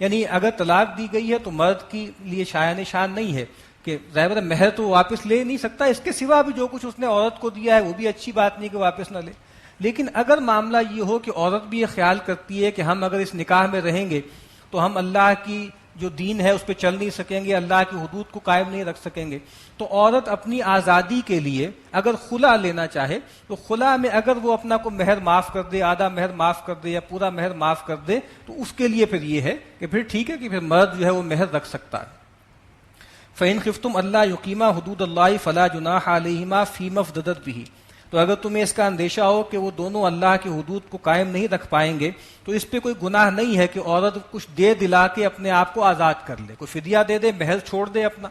Speaker 1: یعنی اگر طلاق دی گئی ہے تو مرد کے لیے شایان شان نہیں ہے کہ ظاہر مہر تو واپس لے نہیں سکتا، اس کے سوا بھی جو کچھ اس نے عورت کو دیا ہے وہ بھی اچھی بات نہیں کہ واپس نہ لے. لیکن اگر معاملہ یہ ہو کہ عورت بھی یہ خیال کرتی ہے کہ ہم اگر اس نکاح میں رہیں گے تو ہم اللہ کی جو دین ہے اس پہ چل نہیں سکیں گے، اللہ کی حدود کو قائم نہیں رکھ سکیں گے، تو عورت اپنی آزادی کے لیے اگر خلا لینا چاہے تو خلا میں اگر وہ اپنا کو مہر معاف کر دے، آدھا مہر معاف کر دے یا پورا مہر معاف کر دے، تو اس کے لیے پھر یہ ہے کہ پھر ٹھیک ہے کہ پھر مرد جو ہے وہ مہر رکھ سکتا ہے. فَإِنْ خِفْتُمْ أَلَّا يُقِيمَا حُدُودَ اللَّهِ فَلَا جُنَاحَ عَلَيْهِمَا فِيمَا افْتَدَتْ بِهِ، تو اگر تمہیں اس کا اندیشہ ہو کہ وہ دونوں اللہ کی حدود کو قائم نہیں رکھ پائیں گے تو اس پہ کوئی گناہ نہیں ہے کہ عورت کچھ دے دلا کے اپنے آپ کو آزاد کر لے، کوئی فدیہ دے دے، مہر چھوڑ دے اپنا.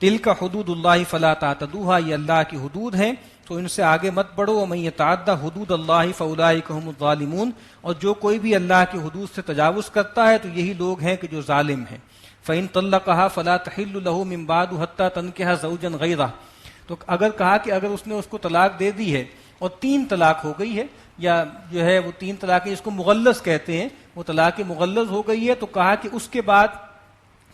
Speaker 1: تِلْكَ حُدُودُ اللَّهِ فَلَا تَعْتَدُوهَا، یہ اللہ کی حدود ہیں تو ان سے آگے مت بڑھو. وَمَن يَتَعَدَّ حُدُودَ اللَّهِ فَأُولَٰئِكَ هُمُ الظَّالِمُونَ، اور جو کوئی بھی اللہ کی حدود سے تجاوز کرتا ہے تو یہی لوگ ہیں کہ جو ظالم ہیں. فَإِن طَلَّقَهَا فَلَا تَحِلُّ لَهُ مِن بَعْدُ حَتَّىٰ تَنكِحَ زَوْجًا غَيْرَهُ، تو اگر کہا کہ اگر اس نے اس کو طلاق دے دی ہے اور 3 طلاق ہو گئی ہے، یا جو ہے وہ 3 طلاقیں اس کو مغلظ کہتے ہیں، وہ طلاق مغلظ ہو گئی ہے، تو کہا کہ اس کے بعد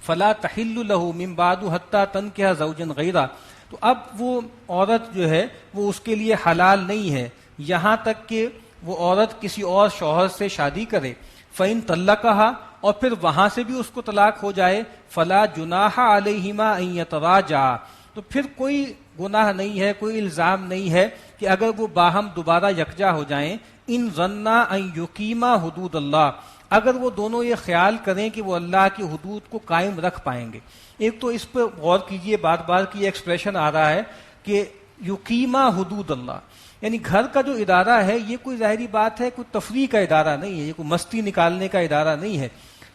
Speaker 1: فلا تحل له من بعد حتى تنكح زوجا غيره، تو اب وہ عورت جو ہے وہ اس کے لیے حلال نہیں ہے یہاں تک کہ وہ عورت کسی اور شوہر سے شادی کرے. فإن طلقها، اور پھر وہاں سے بھی اس کو طلاق ہو جائے، فلا جناح علیہما ان یتراجعا، تو پھر کوئی گناہ نہیں ہے، کوئی الزام نہیں ہے کہ اگر وہ باہم دوبارہ یکجا ہو جائیں. ان ظنا ان یقیما حدود اللہ، اگر وہ دونوں یہ خیال کریں کہ وہ اللہ کی حدود کو قائم رکھ پائیں گے. ایک تو اس پہ غور کیجئے، بار بار کی ایکسپریشن آ رہا ہے کہ یقیما حدود اللہ، یعنی گھر کا جو ادارہ ہے یہ کوئی ظاہری بات ہے کوئی تفریح کا ادارہ نہیں ہے، یہ کوئی مستی نکالنے کا ادارہ نہیں ہے.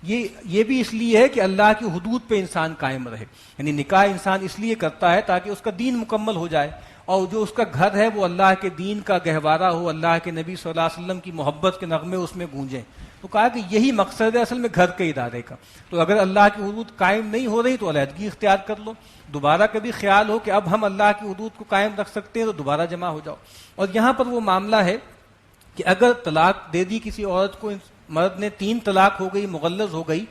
Speaker 1: یہ بھی اس لیے ہے کہ اللہ کی حدود پہ انسان قائم رہے. یعنی نکاح انسان اس لیے کرتا ہے تاکہ اس کا دین مکمل ہو جائے، اور جو اس کا گھر ہے وہ اللہ کے دین کا گہوارہ ہو، اللہ کے نبی صلی اللہ علیہ وسلم کی محبت کے نغمے اس میں گونجیں. تو کہا کہ یہی مقصد ہے اصل میں گھر کے ادارے کا. تو اگر اللہ کی حدود قائم نہیں ہو رہی تو علیحدگی اختیار کر لو. دوبارہ کبھی خیال ہو کہ اب ہم اللہ کی حدود کو قائم رکھ سکتے ہیں تو دوبارہ جمع ہو جاؤ. اور یہاں پر وہ معاملہ ہے کہ اگر طلاق دے دی کسی عورت کو، مرد نے 3 طلاق ہو گئی، مغلظ ہو گئی،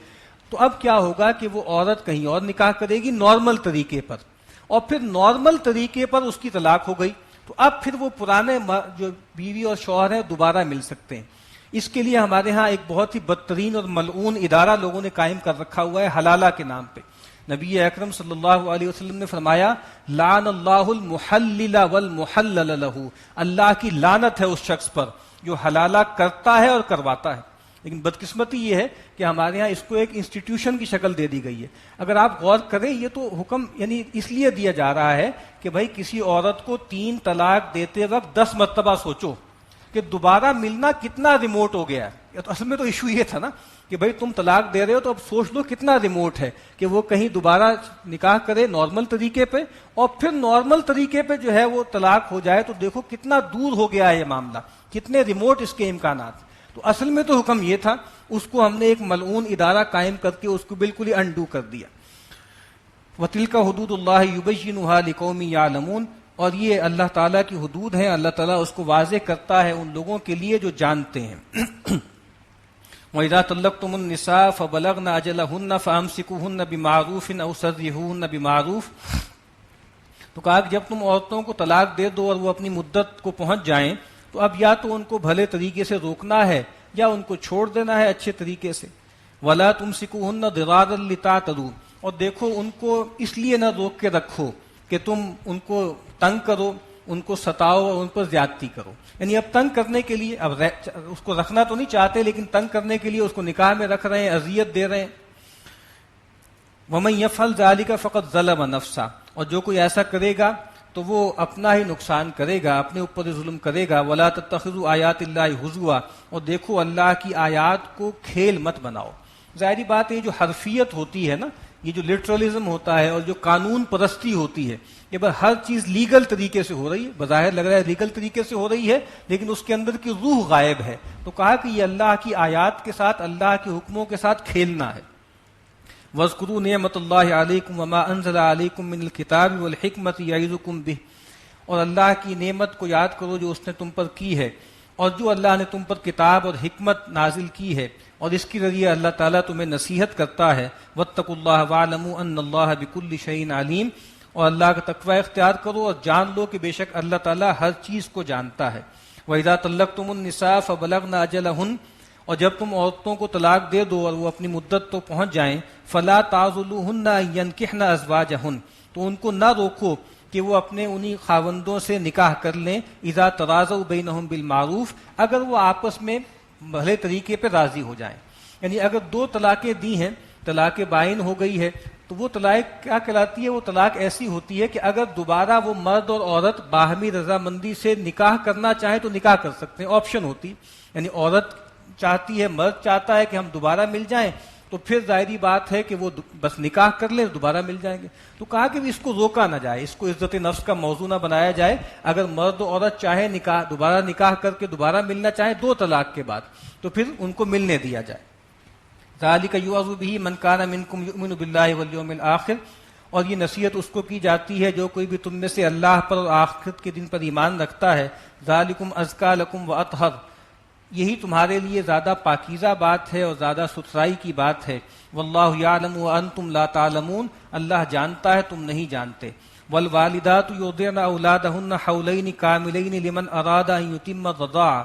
Speaker 1: تو اب کیا ہوگا کہ وہ عورت کہیں اور نکاح کرے گی نارمل طریقے پر، اور پھر نارمل طریقے پر اس کی طلاق ہو گئی تو اب پھر وہ پرانے جو بیوی اور شوہر ہیں دوبارہ مل سکتے ہیں. اس کے لیے ہمارے ہاں ایک بہت ہی بدترین اور ملعون ادارہ لوگوں نے قائم کر رکھا ہوا ہے حلالہ کے نام پہ. نبی اکرم صلی اللہ علیہ وسلم نے فرمایا لعن اللہ المحلل والمحلل له، اللہ کی لعنت ہے اس شخص پر جو حلالہ کرتا ہے اور کرواتا ہے. لیکن بدقسمتی یہ ہے کہ ہمارے ہاں اس کو ایک انسٹیٹیوشن کی شکل دے دی گئی ہے. اگر آپ غور کریں یہ تو حکم یعنی اس لیے دیا جا رہا ہے کہ بھائی کسی عورت کو 3 طلاق دیتے وقت 10 مرتبہ سوچو کہ دوبارہ ملنا کتنا ریموٹ ہو گیا ہے. تو اصل میں تو ایشو یہ تھا نا کہ بھائی تم طلاق دے رہے ہو تو اب سوچ لو کتنا ریموٹ ہے کہ وہ کہیں دوبارہ نکاح کرے نارمل طریقے پہ، اور پھر نارمل طریقے پہ جو ہے وہ طلاق ہو جائے. تو دیکھو کتنا دور ہو گیا ہے یہ معاملہ، کتنے ریموٹ اس کے امکانات. تو اصل میں تو حکم یہ تھا، اس کو ہم نے ایک ملعون ادارہ قائم کر کے اس کو بالکل ہی انڈو کر دیا. وَتِلْكَ حُدُودُ اللَّهِ يُبَيِّنُهَا لِقَوْمٍ يَعْلَمُونَ، اور یہ اللہ تعالیٰ کی حدود ہیں، اللہ تعالیٰ اس کو واضح کرتا ہے ان لوگوں کے لیے جو جانتے ہیں. وَإِذَا طَلَّقْتُمُ النِّسَاءَ فَبَلَغْنَ أَجَلَهُنَّ فَأَمْسِكُوهُنَّ بِمَعْرُوفٍ أَوْ سَرِّحُوهُنَّ بِمَعْرُوفٍ، تو کہا کہ جب تم عورتوں کو طلاق دے دو اور وہ اپنی مدت کو پہنچ جائیں تو اب یا تو ان کو بھلے طریقے سے روکنا ہے یا ان کو چھوڑ دینا ہے اچھے طریقے سے. وَلَا تُمْسِكُوهُنَّ ضِرَارًا لِتَعْتَدُوا، اور دیکھو ان کو اس لیے نہ روک کے رکھو کہ تم ان کو تنگ کرو، ان کو ستاؤ اور ان پر زیادتی کرو. یعنی اب تنگ کرنے کے لیے اب اس کو رکھنا تو نہیں چاہتے، لیکن تنگ کرنے کے لیے اس کو نکاح میں رکھ رہے ہیں، اذیت دے رہے ہیں. وَمَن يَفْعَلْ ذَلِكَ فَقَدْ ظَلَمَ نَفْسَهُ، اور جو کوئی ایسا کرے گا تو وہ اپنا ہی نقصان کرے گا، اپنے اوپر ہی ظلم کرے گا. وَلَا تَتَّخِذُوا آیَاتِ اللَّهِ هُزُوًا، اور دیکھو اللہ کی آیات کو کھیل مت بناؤ. ظاہری بات ہے یہ جو حرفیت ہوتی ہے نا، یہ جو لٹرلزم ہوتا ہے اور جو قانون پرستی ہوتی ہے، یہ بس ہر چیز لیگل طریقے سے ہو رہی ہے، بظاہر لگ رہا ہے لیگل طریقے سے ہو رہی ہے، لیکن اس کے اندر کی روح غائب ہے. تو کہا کہ یہ اللہ کی آیات کے ساتھ، اللہ کے حکموں کے ساتھ کھیلنا ہے. وَاذْكُرُوا نِعْمَةَ اللَّهِ عَلَيْكُمْ وَمَا أَنزَلَ عَلَيْكُمْ مِنَ الْكِتَابِ وَالْحِكْمَةِ يَعِظُكُمْ بِهِ، اور اللہ کی نعمت کو یاد کرو جو اس نے تم پر کی ہے، اور جو اللہ نے تم پر کتاب اور حکمت نازل کی ہے، اور اس کے ذریعے اللہ تعالیٰ تمہیں نصیحت کرتا ہے. وَاتَّقُوا اللَّهَ وَاعْلَمُوا أَنَّ اللَّهَ بِكُلِّ شَيْءٍ عَلِيمٌ، اور اللہ کا تقوی اختیار کرو اور جان لو کہ بے شک اللہ تعالیٰ ہر چیز کو جانتا ہے. وَإِذَا طَلَّقْتُمُ النِّسَاءَ فَبَلَغْنَ أَجَلَهُنَّ، اور جب تم عورتوں کو طلاق دے دو اور وہ اپنی مدت تو پہنچ جائیں، فَلَا تَعْضُلُوهُنَّ أَن يَنكِحْنَ أَزْوَاجَهُنَّ، تو ان کو نہ روکو کہ وہ اپنے انہی خاوندوں سے نکاح کر لیں. اذا تراضوا بینہم بالمعروف، اگر وہ آپس میں بھلے طریقے پہ راضی ہو جائیں. یعنی اگر 2 طلاقیں دی ہیں، طلاق بائن ہو گئی ہے، تو وہ طلاق کیا کہلاتی ہے؟ وہ طلاق ایسی ہوتی ہے کہ اگر دوبارہ وہ مرد اور عورت باہمی رضامندی سے نکاح کرنا چاہیں تو نکاح کر سکتے ہیں، آپشن ہوتی. یعنی عورت چاہتی ہے، مرد چاہتا ہے کہ ہم دوبارہ مل جائیں، تو پھر ظاہری بات ہے کہ وہ بس نکاح کر لیں، دوبارہ مل جائیں گے. تو کہا کہ اس کو روکا نہ جائے، اس کو عزت نفس کا موضوع نہ بنایا جائے. اگر مرد و عورت چاہے دوبارہ نکاح کر کے دوبارہ ملنا چاہے 2 طلاق کے بعد، تو پھر ان کو ملنے دیا جائے. ذالک یوعظ بہ من کان منکم یؤمن باللہ والیوم الآخر، اور یہ نصیحت اس کو کی جاتی ہے جو کوئی بھی تم میں سے اللہ پر اور آخرت کے دن پر ایمان رکھتا ہے. ذالکم ازکیٰ لکم واطہر، یہی تمہارے لیے زیادہ پاکیزہ بات ہے اور زیادہ ستھرائی کی بات ہے. واللہ یعلم وانتم لا تعلمون، اللہ جانتا ہے تم نہیں جانتے. والوالدات یرضعن اولادہن حولین کاملین لمن اراد ان یتم الرضاعہ،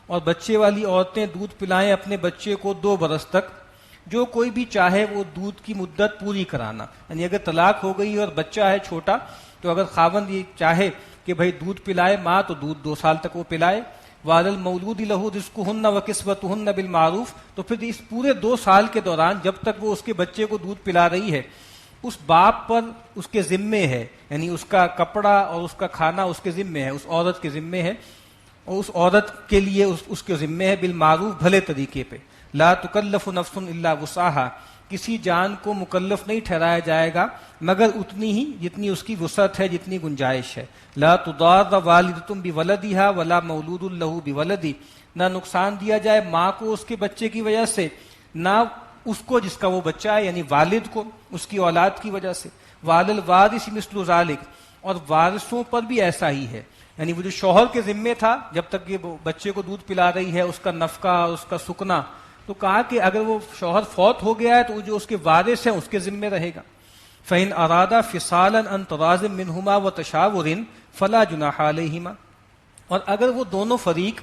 Speaker 1: اور بچے والی عورتیں دودھ پلائیں اپنے بچے کو 2 برس تک، جو کوئی بھی چاہے وہ دودھ کی مدت پوری کرانا. یعنی اگر طلاق ہو گئی اور بچہ ہے چھوٹا، تو اگر خاوند یہ چاہے کہ بھائی دودھ پلائے ماں، تو دودھ 2 سال تک وہ پلائے. وعلی المولود لہ رزقہن وکسوتہن بالمعروف، تو پھر اس پورے 2 سال کے دوران جب تک وہ اس کے بچے کو دودھ پلا رہی ہے، اس باپ پر اس کے ذمے ہے، یعنی اس کا کپڑا اور اس کا کھانا اس کے ذمے ہے، اس عورت کے ذمے ہے، اور اس عورت کے لیے اس کے ذمے ہے بالمعروف، بھلے طریقے پہ. لا تکلف نفس الا وسعها، کسی جان کو مکلف نہیں ٹھہرایا جائے گا مگر اتنی ہی جتنی اس کی وسعت ہے، جتنی گنجائش ہے. لا تضار والدۃ بولدها ولا مولود له بولدہ، نہ نقصان دیا جائے ماں کو اس کے بچے کی وجہ سے، نہ اس کو جس کا وہ بچہ ہے، یعنی والد کو اس کی اولاد کی وجہ سے. وعلی الوارث مثل ذلک، اور وارثوں پر بھی ایسا ہی ہے. یعنی وہ جو شوہر کے ذمے تھا جب تک یہ بچے کو دودھ پلا رہی ہے، اس کا نفقہ، اس کا سکنا، تو کہا کہ اگر وہ شوہر فوت ہو گیا ہے تو جو اس کے وارث ہیں اس کے ذمے رہے گا. فَإِنْ أَرَادَا فِصَالًا عَنْ تَرَاضٍ مِّنْهُمَا وَتَشَاوُرٍ فَلَا جُنَاحَ عَلَيْهِمَا، اور اگر وہ دونوں فریق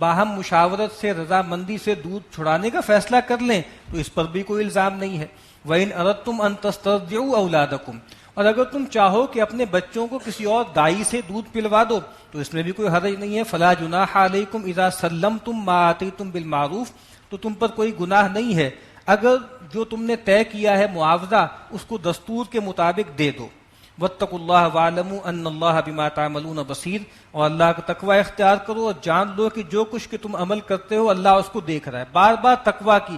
Speaker 1: باہم مشاورت سے، رضامندی سے دودھ چھڑانے کا فیصلہ کر لیں تو اس پر بھی کوئی الزام نہیں ہے. وَإِنْ أَرَدْتُمْ أَن تَسْتَرْضِعُوا أَوْلَادَكُمْ، اور اگر تم چاہو کہ اپنے بچوں کو کسی اور دائی سے دودھ پلوا دو تو اس میں بھی کوئی حرج نہیں ہے. فَلَا جُنَاحَ عَلَيْكُمْ إِذَا سَلَّمْتُمْ مَا آتَيْتُمْ بِالْمَعْرُوفِ، تو تم پر کوئی گناہ نہیں ہے اگر جو تم نے طے کیا ہے معاوضہ اس کو دستور کے مطابق دے دو. واتقوا اللہ واعلموا ان اللہ بما تعملون بصیر، اور اللہ کا تقوی اختیار کرو اور جان لو کہ جو کچھ کہ تم عمل کرتے ہو اللہ اس کو دیکھ رہا ہے. بار بار تقوی کی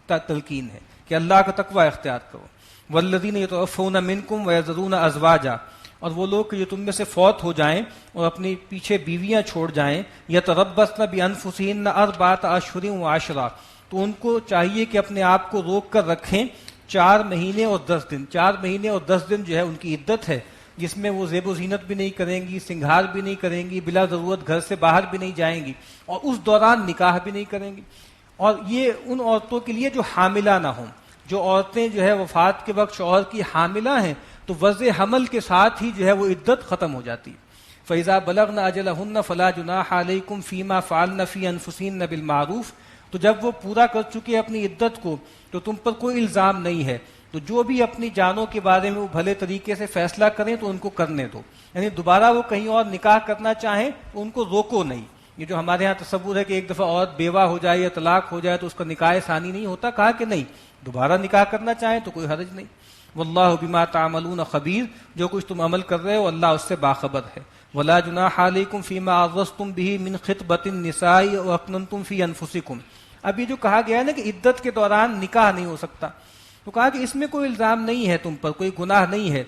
Speaker 1: تلقین ہے کہ اللہ کا تقوی اختیار کرو. والذین یتوفون منکم ویذرون ازواجا، اور وہ لوگ کہ جو تم میں سے فوت ہو جائیں اور اپنے پیچھے بیویاں چھوڑ جائیں، یتربصن بانفسہن اربعۃ اشہر وعشرا، تو ان کو چاہیے کہ اپنے آپ کو روک کر رکھیں 4 مہینے اور 10 دن. 4 مہینے اور 10 دن جو ہے ان کی عدت ہے، جس میں وہ زیب و زینت بھی نہیں کریں گی، سنگھار بھی نہیں کریں گی، بلا ضرورت گھر سے باہر بھی نہیں جائیں گی، اور اس دوران نکاح بھی نہیں کریں گی. اور یہ ان عورتوں کے لیے جو حاملہ نہ ہوں، جو عورتیں جو ہے وفات کے وقت شوہر کی حاملہ ہیں تو وضع حمل کے ساتھ ہی جو ہے وہ عدت ختم ہو جاتی. فَإِذَا بَلَغْنَ أَجَلَهُنَّ فَلَا جُنَاحَ عَلَيْكُمْ فِي مَا فَعَلْنَ فِي أَنفُسِهِنَّ بِالْمَعْرُوفِ، تو جب وہ پورا کر چکے اپنی عدت کو تو تم پر کوئی الزام نہیں ہے تو جو بھی اپنی جانوں کے بارے میں وہ بھلے طریقے سے فیصلہ کریں تو ان کو کرنے دو، یعنی دوبارہ وہ کہیں اور نکاح کرنا چاہیں تو ان کو روکو نہیں۔ یہ جو ہمارے ہاں تصور ہے کہ ایک دفعہ عورت بیوہ ہو جائے یا طلاق ہو جائے تو اس کا نکاح ثانی نہیں ہوتا، کہا کہ نہیں، دوبارہ نکاح کرنا چاہیں تو کوئی حرج نہیں۔ واللہ بما تعملون خبیر، جو کچھ تم عمل کر رہے ہو اللہ اس سے باخبر ہے۔ ولا جناح علیکم فیما عرضتم به من خطبۃ النساء واکننتم فی انفسکم۔ اب یہ جو کہا گیا ہے نا کہ عدت کے دوران نکاح نہیں ہو سکتا، تو کہا کہ اس میں کوئی الزام نہیں ہے تم پر، کوئی گناہ نہیں ہے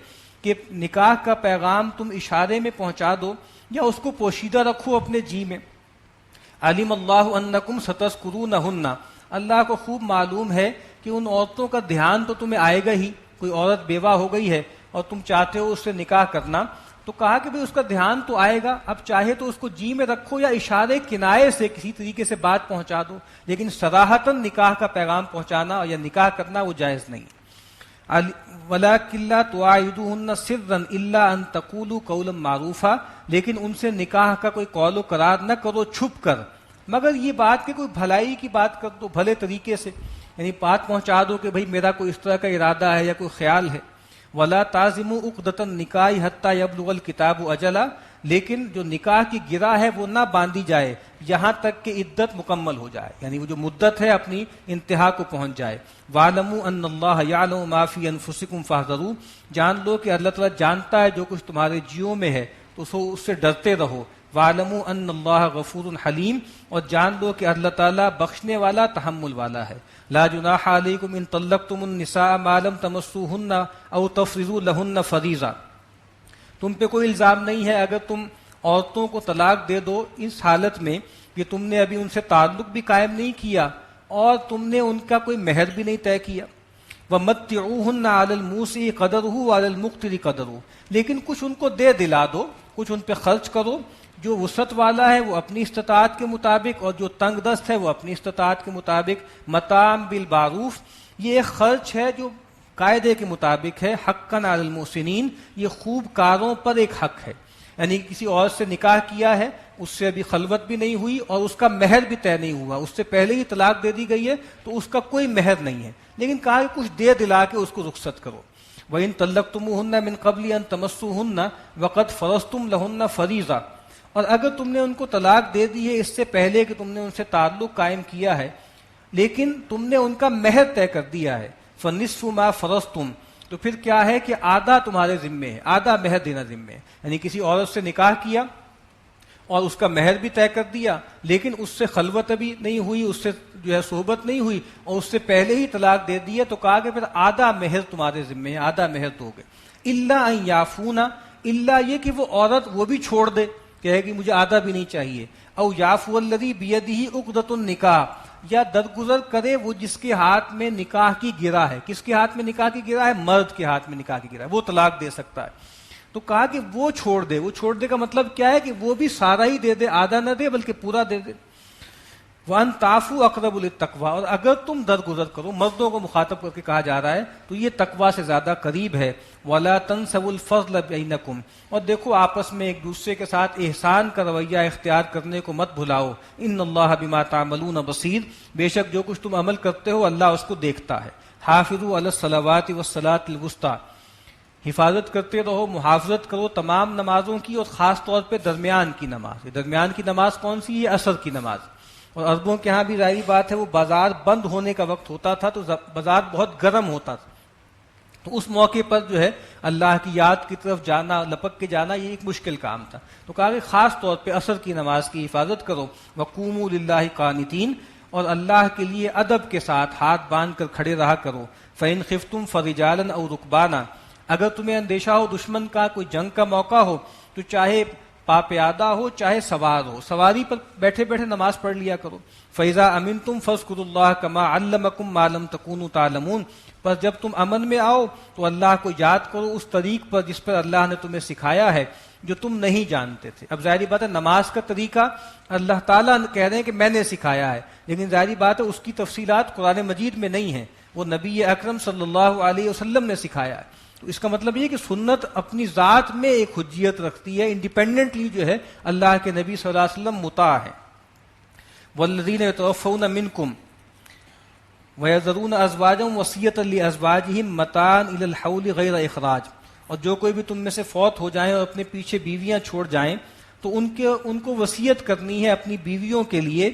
Speaker 1: کہ نکاح کا پیغام تم اشارے میں پہنچا دو یا اس کو پوشیدہ رکھو اپنے جی میں۔ علم اللہ انکم ستذکرونہن، اللہ کو خوب معلوم ہے کہ ان عورتوں کا دھیان تو تمہیں آئے گا ہی۔ کوئی عورت بیوہ ہو گئی ہے اور تم چاہتے ہو اس سے نکاح کرنا، تو کہا کہ اس کا دھیان تو آئے گا، اب چاہے تو اس کو جی میں رکھو یا اشارے کنائے سے کسی طریقے سے بات پہنچا دو، لیکن صراحتاً نکاح کا پیغام پہنچانا یا نکاح کرنا وہ جائز نہیں۔ وَلَٰكِن لَّا تُوَاعِدُوهُنَّ سِرًّا إِلَّا أَن تَقُولُوا قَوْلًا مَّعْرُوفًا، لیکن ان سے نکاح کا کوئی قول و قرار نہ کرو چھپ کر، مگر یہ بات کہ کوئی بھلائی کی بات کر دو بھلے طریقے سے، یعنی بات پہنچا دو کہ بھئی میرا کوئی اس طرح کا ارادہ ہے یا کوئی خیال ہے۔ وَلَا تَعْزِمُوا عُقْدَةَ النِّكَاحِ حَتَّىٰ يَبْلُغَ الْكِتَابُ أَجَلَهُ، لیکن جو نکاح کی گرہ ہے وہ نہ باندھی جائے یہاں تک کہ عدت مکمل ہو جائے، یعنی وہ جو مدت ہے اپنی انتہا کو پہنچ جائے۔ وَاعْلَمُوا أَنَّ اللَّهَ يَعْلَمُ مَا فِي أَنفُسِكُمْ فَاحْذَرُوا، جان لو کہ اللہ تعالیٰ جانتا ہے جو کچھ تمہارے جیوں میں ہے تو اس سے ڈرتے رہو۔ وَاعْلَمُوا أَنَّ اللَّهَ غَفُورٌ حَلِيمٌ، اور جان لو کہ اللہ تعالیٰ بخشنے والا تحمل والا ہے۔ لا جناح علیکم ان طلقتم النساء ما لم تمسوهن او تفرضوا لهن فریضہ، تم پہ کوئی الزام نہیں ہے اگر تم عورتوں کو طلاق دے دو اس حالت میں کہ تم نے ابھی ان سے تعلق بھی قائم نہیں کیا اور تم نے ان کا کوئی مہر بھی نہیں طے کیا۔ وَمَتِّعُوهُنَّ عَلَى الْمُوسِعِ قَدَرُهُ وَعَلَى الْمُقْتِرِ قَدَرُهُ، لیکن کچھ ان کو دے دلا دو، کچھ ان پہ خرچ کرو، جو وسعت والا ہے وہ اپنی استطاعت کے مطابق اور جو تنگ دست ہے وہ اپنی استطاعت کے مطابق۔ متاع بالمعروف، یہ ایک خرچ ہے جو قاعدے کے مطابق ہے۔ حقا علی المحسنین، یہ خوب کاروں پر ایک حق ہے، یعنی کسی اور سے نکاح کیا ہے، اس سے ابھی خلوت بھی نہیں ہوئی اور اس کا مہر بھی طے نہیں ہوا، اس سے پہلے ہی طلاق دے دی گئی ہے تو اس کا کوئی مہر نہیں ہے، لیکن کہا کہ کچھ دے دلا کے اس کو رخصت کرو۔ وَإِن طَلَّقْتُمُوهُنَّ مِن قَبْلِ أَن تَمَسُّوهُنَّ وَقَدْ فَرَضْتُمْ لَهُنَّ فَرِيضَةً، اور اگر تم نے ان کو طلاق دے دی ہے اس سے پہلے کہ تم نے ان سے تعلق قائم کیا ہے لیکن تم نے ان کا مہر طے کر دیا ہے، فَنِصْفُ مَا فَرَضْتُمْ، تو پھر کیا ہے کہ آدھا تمہارے ذمے ہے، آدھا مہر دینا ذمے ہے، یعنی کسی عورت سے نکاح کیا اور اس کا مہر بھی طے کر دیا لیکن اس سے خلوت ابھی نہیں ہوئی، اس سے جو ہے صحبت نہیں ہوئی اور اس سے پہلے ہی طلاق دے دی ہے، تو کہا کہ پھر آدھا مہر تمہارے ذمے ہے، آدھا مہر دو گے۔ الا ان یعفونا، الا یہ کہ وہ عورت وہ بھی چھوڑ دے، کہے کہ مجھے آدھا بھی نہیں چاہیے، او یعفو الذی بیدہ عقدۃ النکاح، یا درگزر کرے وہ جس کے ہاتھ میں نکاح کی گرہ ہے۔ کس کے ہاتھ میں نکاح کی گرہ ہے؟ مرد کے ہاتھ میں نکاح کی گرہ ہے، وہ طلاق دے سکتا ہے۔ تو کہا کہ وہ چھوڑ دے، وہ چھوڑ دے کا مطلب کیا ہے کہ وہ بھی سارا ہی دے دے، آدھا نہ دے بلکہ پورا دے دے۔ وَأَن تَعْفُوا أَقْرَبُ لِلتَّقْوَىٰ، اور اگر تم درگزر کرو، مردوں کو مخاطب کر کے کہا جا رہا ہے تو یہ تقویٰ سے زیادہ قریب ہے۔ وَلَا تَنْسَوُا الْفَضْلَ بَيْنَكُمْ، اور دیکھو آپس میں ایک دوسرے کے ساتھ احسان کا رویہ اختیار کرنے کو مت بھلاؤ۔ إِنَّ اللَّهَ بِمَا تَعْمَلُونَ بَصِيرٌ، بے شک جو کچھ تم عمل کرتے ہو اللہ اس کو دیکھتا ہے۔ حافظوا علی الصلوات والصلاۃ الوسطیٰ، حفاظت کرتے رہو، محافظت کرو تمام نمازوں کی اور خاص طور پہ درمیان کی نماز۔ درمیان کی نماز کون سی ہے؟ عصر کی نماز۔ اور عربوں کے ہاں بھی ظاہری بات ہے وہ بازار بند ہونے کا وقت ہوتا تھا تو بازار بہت گرم ہوتا تھا، تو اس موقع پر جو ہے اللہ کی یاد کی طرف جانا، لپک کے جانا، یہ ایک مشکل کام تھا، تو کہا کہ خاص طور پہ عصر کی نماز کی حفاظت کرو۔ وَقُومُوا لِلَّهِ قَانِتِينَ، اور اللہ کے لیے ادب کے ساتھ ہاتھ باندھ کر کھڑے رہا کرو۔ فَإِنْ خِفْتُمْ فَرِجَالًا أَوْ رُكْبَانًا، اگر تمہیں اندیشہ ہو دشمن کا، کوئی جنگ کا موقع ہو، تو چاہے پیادہ ہو چاہے سوار ہو، سواری پر بیٹھے بیٹھے نماز پڑھ لیا کرو۔ فَإِذَا أَمِنْتُمْ فَاذْكُرُوا اللَّهَ كَمَا عَلَّمَكُمْ مَا لَمْ تَكُونُوا تَعْلَمُونَ، پس جب تم امن میں آؤ تو اللہ کو یاد کرو اس طریق پر جس پر اللہ نے تمہیں سکھایا ہے جو تم نہیں جانتے تھے۔ اب ظاہری بات ہے نماز کا طریقہ اللہ تعالیٰ کہہ رہے ہیں کہ میں نے سکھایا ہے، لیکن ظاہری بات ہے اس کی تفصیلات قرآن مجید میں نہیں ہیں، وہ نبی اکرم صلی اللہ علیہ وسلم نے سکھایا ہے۔ تو اس کا مطلب یہ کہ سنت اپنی ذات میں ایک حجیت رکھتی ہے، انڈیپینڈنٹلی جو ہے اللہ کے نبی صلی اللہ علیہ وسلم مطاع ہے۔ والذین یتوفون منکم، وَيَذَرُونَ أَزْوَاجًا وَصِيَّةً لِأَزْوَاجِهِمْ مَتَاعًا إِلَى الْحَوْلِ غَيْرَ إِخْرَاجٍ، اور جو کوئی بھی تم میں سے فوت ہو جائیں اور اپنے پیچھے بیویاں چھوڑ جائیں تو ان کو وصیت کرنی ہے اپنی بیویوں کے لیے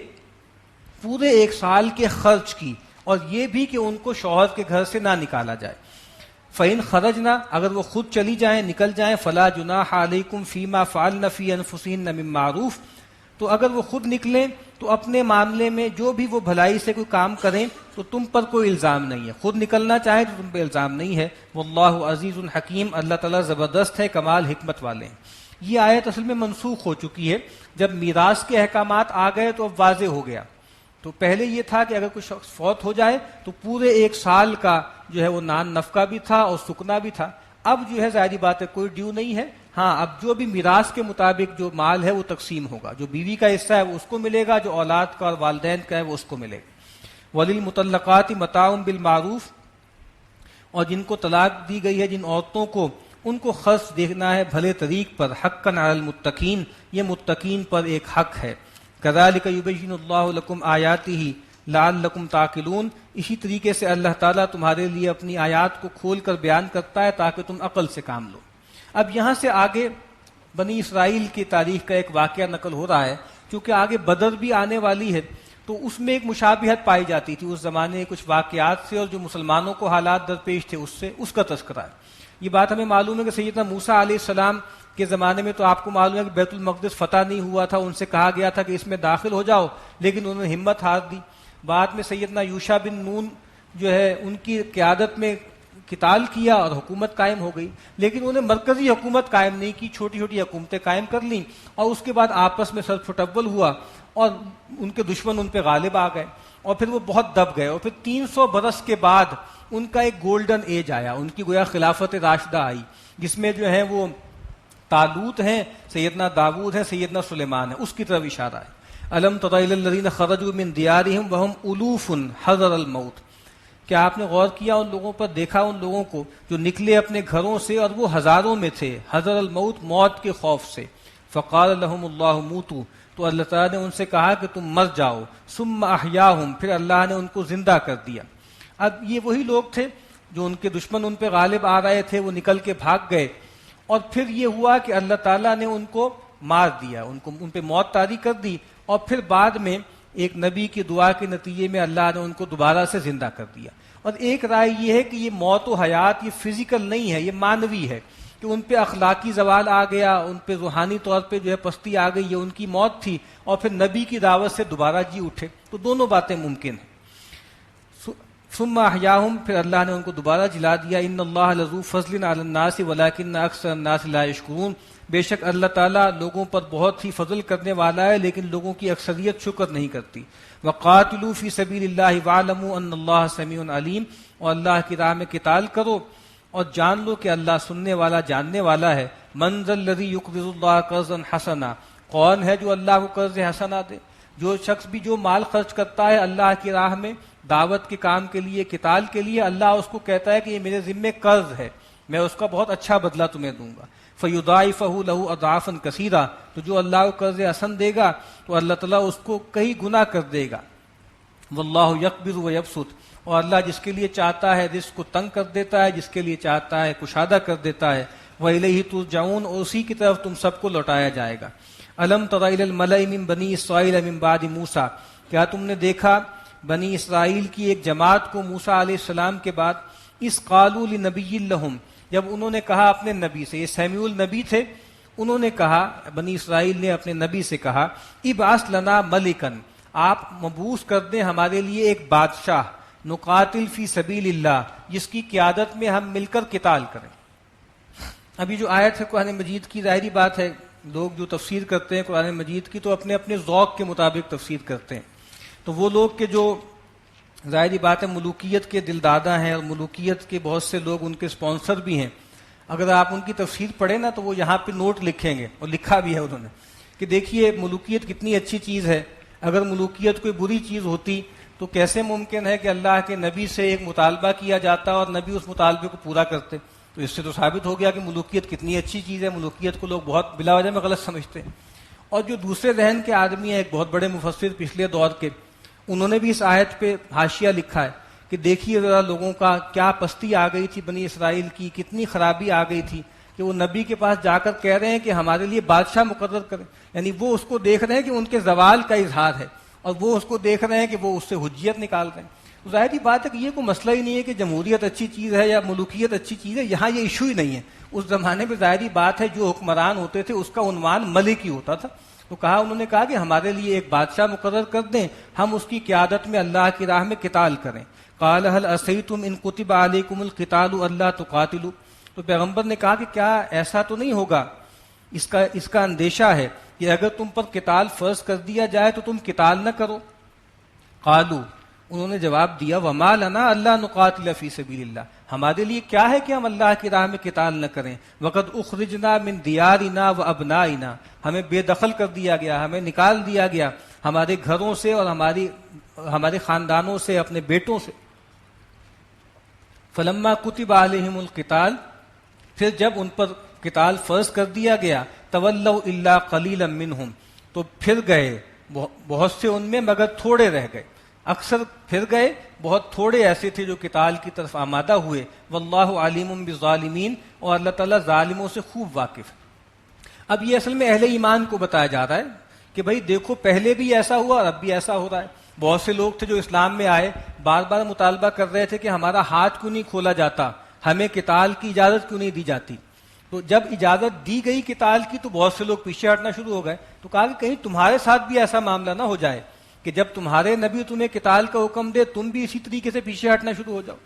Speaker 1: پورے 1 سال کے خرچ کی، اور یہ بھی کہ ان کو شوہر کے گھر سے نہ نکالا جائے۔ فَإِنْ خَرَجْنَا، اگر وہ خود چلی جائیں، نکل جائیں، فَلَا جُنَاحَ عَلَيْكُمْ فِي مَا فَعَلْنَ فِي أَنفُسِهِنَّ مِن مَّعْرُوفٍ، تو اگر وہ خود نکلیں تو اپنے معاملے میں جو بھی وہ بھلائی سے کوئی کام کریں تو تم پر کوئی الزام نہیں ہے، خود نکلنا چاہیں تو تم پہ الزام نہیں ہے۔ واللہ عزیز حکیم، اللہ تعالیٰ زبردست ہے، کمال حکمت والے ہیں۔ یہ آیت اصل میں منسوخ ہو چکی ہے، جب میراث کے احکامات آ گئے تو اب واضح ہو گیا۔ تو پہلے یہ تھا کہ اگر کوئی شخص فوت ہو جائے تو پورے 1 سال کا جو ہے وہ نان نفقہ بھی تھا اور سکنا بھی تھا، اب جو ہے ظاہری بات ہے کوئی ڈیو نہیں ہے، ہاں اب جو بھی میراث کے مطابق جو مال ہے وہ تقسیم ہوگا، جو بیوی کا حصہ ہے وہ اس کو ملے گا، جو اولاد کا اور والدین کا ہے وہ اس کو ملے گا۔ وَلِلْمُطَلَّقَاتِ مَتَاعٌ بِالْمَعْرُوفِ، اور جن کو طلاق دی گئی ہے جن عورتوں کو، ان کو خرچ دیکھنا ہے بھلے طریق پر، حقاً علی المتقین، یہ متقین پر ایک حق ہے۔ کذالک یبین اللہ لکم آیاتہ لعلکم تعقلون، اسی طریقے سے اللہ تعالیٰ تمہارے لیے اپنی آیات کو کھول کر بیان کرتا ہے تاکہ تم عقل سے کام لو۔ اب یہاں سے آگے بنی اسرائیل کی تاریخ کا ایک واقعہ نقل ہو رہا ہے، کیونکہ آگے بدر بھی آنے والی ہے تو اس میں ایک مشابہت پائی جاتی تھی اس زمانے کچھ واقعات سے، اور جو مسلمانوں کو حالات درپیش تھے اس سے، اس کا تذکرہ ہے۔ یہ بات ہمیں معلوم ہے کہ سیدنا موسیٰ علیہ السلام کے زمانے میں تو آپ کو معلوم ہے کہ بیت المقدس فتح نہیں ہوا تھا، ان سے کہا گیا تھا کہ اس میں داخل ہو جاؤ، لیکن انہوں نے ہمت ہار دی۔ بعد میں سیدنا یوشع بن نون جو ہے ان کی قیادت میں قتال کیا اور حکومت قائم ہو گئی، لیکن انہوں نے مرکزی حکومت قائم نہیں کی، چھوٹی چھوٹی حکومتیں قائم کر لیں، اور اس کے بعد آپس میں سر پھٹول ہوا اور ان کے دشمن ان پہ غالب آ گئے، اور پھر وہ بہت دب گئے، اور پھر 300 برس کے بعد ان کا ایک گولڈن ایج آیا، ان کی گویا خلافت راشدہ آئی، جس میں جو ہے وہ طالوت ہیں، سیدنا داؤد ہیں، سیدنا سلیمان ہیں، اس کی طرف اشارہ ہے۔ الم تر الی الذین خرجوا من دیارہم وہم الوف حذر الموت، کیا آپ نے غور کیا ان لوگوں پر، دیکھا ان لوگوں کو جو نکلے اپنے گھروں سے اور وہ ہزاروں میں تھے، حذر الموت، موت کے خوف سے۔ فقال لهم اللہ موتوا، تو اللہ تعالیٰ نے ان سے کہا کہ تم مر جاؤ، ثم احیاہم، پھر اللہ نے ان کو زندہ کر دیا۔ اب یہ وہی لوگ تھے جو ان کے دشمن ان پہ غالب آ رہے تھے، وہ نکل کے بھاگ گئے، اور پھر یہ ہوا کہ اللہ تعالیٰ نے ان کو مار دیا، ان پہ موت طاری کر دی، اور پھر بعد میں ایک نبی کی دعا کے نتیجے میں اللہ نے ان کو دوبارہ سے زندہ کر دیا۔ اور ایک رائے یہ ہے کہ یہ موت و حیات یہ فزیکل نہیں ہے، یہ معنوی ہے، کہ ان پہ اخلاقی زوال آ گیا، ان پہ روحانی طور پہ جو ہے پستی آ گئی، یہ ان کی موت تھی، اور پھر نبی کی دعوت سے دوبارہ جی اٹھے، تو دونوں باتیں ممکن ہیں۔ ثم احیاہم، پھر اللہ نے ان کو دوبارہ جلا دیا۔ ان اللہ لذو فضل علی الناس ولکن اکثر الناس لا یشکرون، بے شک اللہ تعالیٰ لوگوں پر بہت ہی فضل کرنے والا ہے، لیکن لوگوں کی اکثریت شکر نہیں کرتی۔ وقاتلوا فی سبیل اللہ واعلموا ان اللہ سمیع علیم، اور اللہ کی راہ میں قتال کرو اور جان لو کہ اللہ سننے والا جاننے والا ہے۔ من ذا الذی یقرض اللہ قرضا حسنا، کون ہے جو اللہ کو قرض حسنا دے؟ جو شخص بھی جو مال خرچ کرتا ہے اللہ کی راہ میں، دعوت کے کام کے لیے، قتال کے لیے، اللہ اس کو کہتا ہے کہ یہ میرے ذمے قرض ہے، میں اس کا بہت اچھا بدلہ تمہیں دوں گا۔ فَيُضَاعِفَهُ لَهُ أَضْعَافًا كَثِيرًا، تو جو اللہ کو قرض حسن دے گا تو اللہ تعالیٰ اس کو کئی گنا کر دے گا۔ وَاللَّهُ يَقْبِضُ وَيَبْسُطُ، اور اللہ جس کے لیے چاہتا ہے رزق کو تنگ کر دیتا ہے، جس کے لیے چاہتا ہے کشادہ کر دیتا ہے۔ وَإِلَيْهِ تُرْجَعُونَ، اور اسی کی طرف تم سب کو لوٹایا جائے گا۔ أَلَمْ تَرَ إِلَى الْمَلَإِ مِن بَنِي إِسرَائِيلَ مِن بَعْدِ مُوسَىٰ، کیا تم نے دیکھا بنی اسرائیل کی ایک جماعت کو موسیٰ علیہ السلام کے بعد، اِذْ قَالُوا لِنَبِيٍّ لَهُمْ، جب انہوں نے کہا اپنے نبی سے، یہ سمیع النبی تھے، انہوں نے کہا، بنی اسرائیل نے اپنے نبی سے کہا، ابعث لنا ملکن، آپ مبعوث کر دیں ہمارے لیے ایک بادشاہ، نقاتل فی سبیل اللہ، جس کی قیادت میں ہم مل کر قتال کریں۔ ابھی جو آیت ہے قرآن مجید کی، ظاہری بات ہے لوگ جو تفسیر کرتے ہیں قرآن مجید کی تو اپنے اپنے ذوق کے مطابق تفسیر کرتے ہیں، تو وہ لوگ کہ جو ظاہری بات ہے ملوکیت کے دلدادہ ہیں اور ملوکیت کے بہت سے لوگ ان کے سپانسر بھی ہیں، اگر آپ ان کی تفسیر پڑھیں نا تو وہ یہاں پہ نوٹ لکھیں گے، اور لکھا بھی ہے انہوں نے، کہ دیکھیے ملوکیت کتنی اچھی چیز ہے، اگر ملوکیت کوئی بری چیز ہوتی تو کیسے ممکن ہے کہ اللہ کے نبی سے ایک مطالبہ کیا جاتا اور نبی اس مطالبے کو پورا کرتے؟ تو اس سے تو ثابت ہو گیا کہ ملوکیت کتنی اچھی چیز ہے، ملوکیت کو لوگ بہت بلا وجہ میں غلط سمجھتے ہیں۔ اور جو دوسرے ذہن کے آدمی ہیں، ایک بہت بڑے مفسر پچھلے دور کے، انہوں نے بھی اس آیت پہ حاشیہ لکھا ہے کہ دیکھیے ذرا لوگوں کا کیا پستی آ گئی تھی بنی اسرائیل کی، کتنی خرابی آ گئی تھی کہ وہ نبی کے پاس جا کر کہہ رہے ہیں کہ ہمارے لیے بادشاہ مقرر کریں. یعنی وہ اس کو دیکھ رہے ہیں کہ ان کے زوال کا اظہار ہے، اور وہ اس کو دیکھ رہے ہیں کہ وہ اس سے حجیت نکال رہے ہیں. ظاہری بات ہے کہ یہ کوئی مسئلہ ہی نہیں ہے کہ جمہوریت اچھی چیز ہے یا ملوکیت اچھی چیز ہے، یہاں یہ ایشو ہی نہیں ہے. اس زمانے میں ظاہری بات ہے جو حکمران ہوتے تھے اس کا عنوان ملک ہی ہوتا تھا. تو انہوں نے کہا کہ ہمارے لیے ایک بادشاہ مقرر کر دیں، ہم اس کی قیادت میں اللہ کی راہ میں قتال کریں. قال هل عصیتم ان کتب علیکم القتال الا تقاتلوا. تو پیغمبر نے کہا کہ کیا ایسا تو نہیں ہوگا، اس کا اندیشہ ہے کہ اگر تم پر قتال فرض کر دیا جائے تو تم قتال نہ کرو. قالوا، انہوں نے جواب دیا وما لنا الا نقاتل فی سبیل اللہ، ہمارے لیے کیا ہے کہ ہم اللہ کی راہ میں قتال نہ کریں. وقد اخرجنا من دیارنا وابنائنا، ہمیں بے دخل کر دیا گیا، ہمیں نکال دیا گیا ہمارے گھروں سے اور ہمارے خاندانوں سے، اپنے بیٹوں سے. فلما کتب علیہم القتال، پھر جب ان پر قتال فرض کر دیا گیا، تولوا الا قلیلا منہم، تو پھر گئے بہت سے ان میں مگر تھوڑے رہ گئے. اکثر پھر گئے، بہت تھوڑے ایسے تھے جو قتال کی طرف آمادہ ہوئے. واللہ علیم بالظالمین، اور اللہ تعالیٰ ظالموں سے خوب واقف ہے. اب یہ اصل میں اہل ایمان کو بتایا جا رہا ہے کہ بھائی دیکھو پہلے بھی ایسا ہوا اور اب بھی ایسا ہو رہا ہے. بہت سے لوگ تھے جو اسلام میں آئے، بار بار مطالبہ کر رہے تھے کہ ہمارا ہاتھ کیوں نہیں کھولا جاتا، ہمیں قتال کی اجازت کیوں نہیں دی جاتی. تو جب اجازت دی گئی قتال کی تو بہت سے لوگ پیچھے ہٹنا شروع ہو گئے. تو کہا کہ کہیں تمہارے ساتھ بھی ایسا معاملہ نہ ہو جائے کہ جب تمہارے نبی تمہیں قتال کا حکم دے تم بھی اسی طریقے سے پیچھے ہٹنا شروع ہو جاؤ.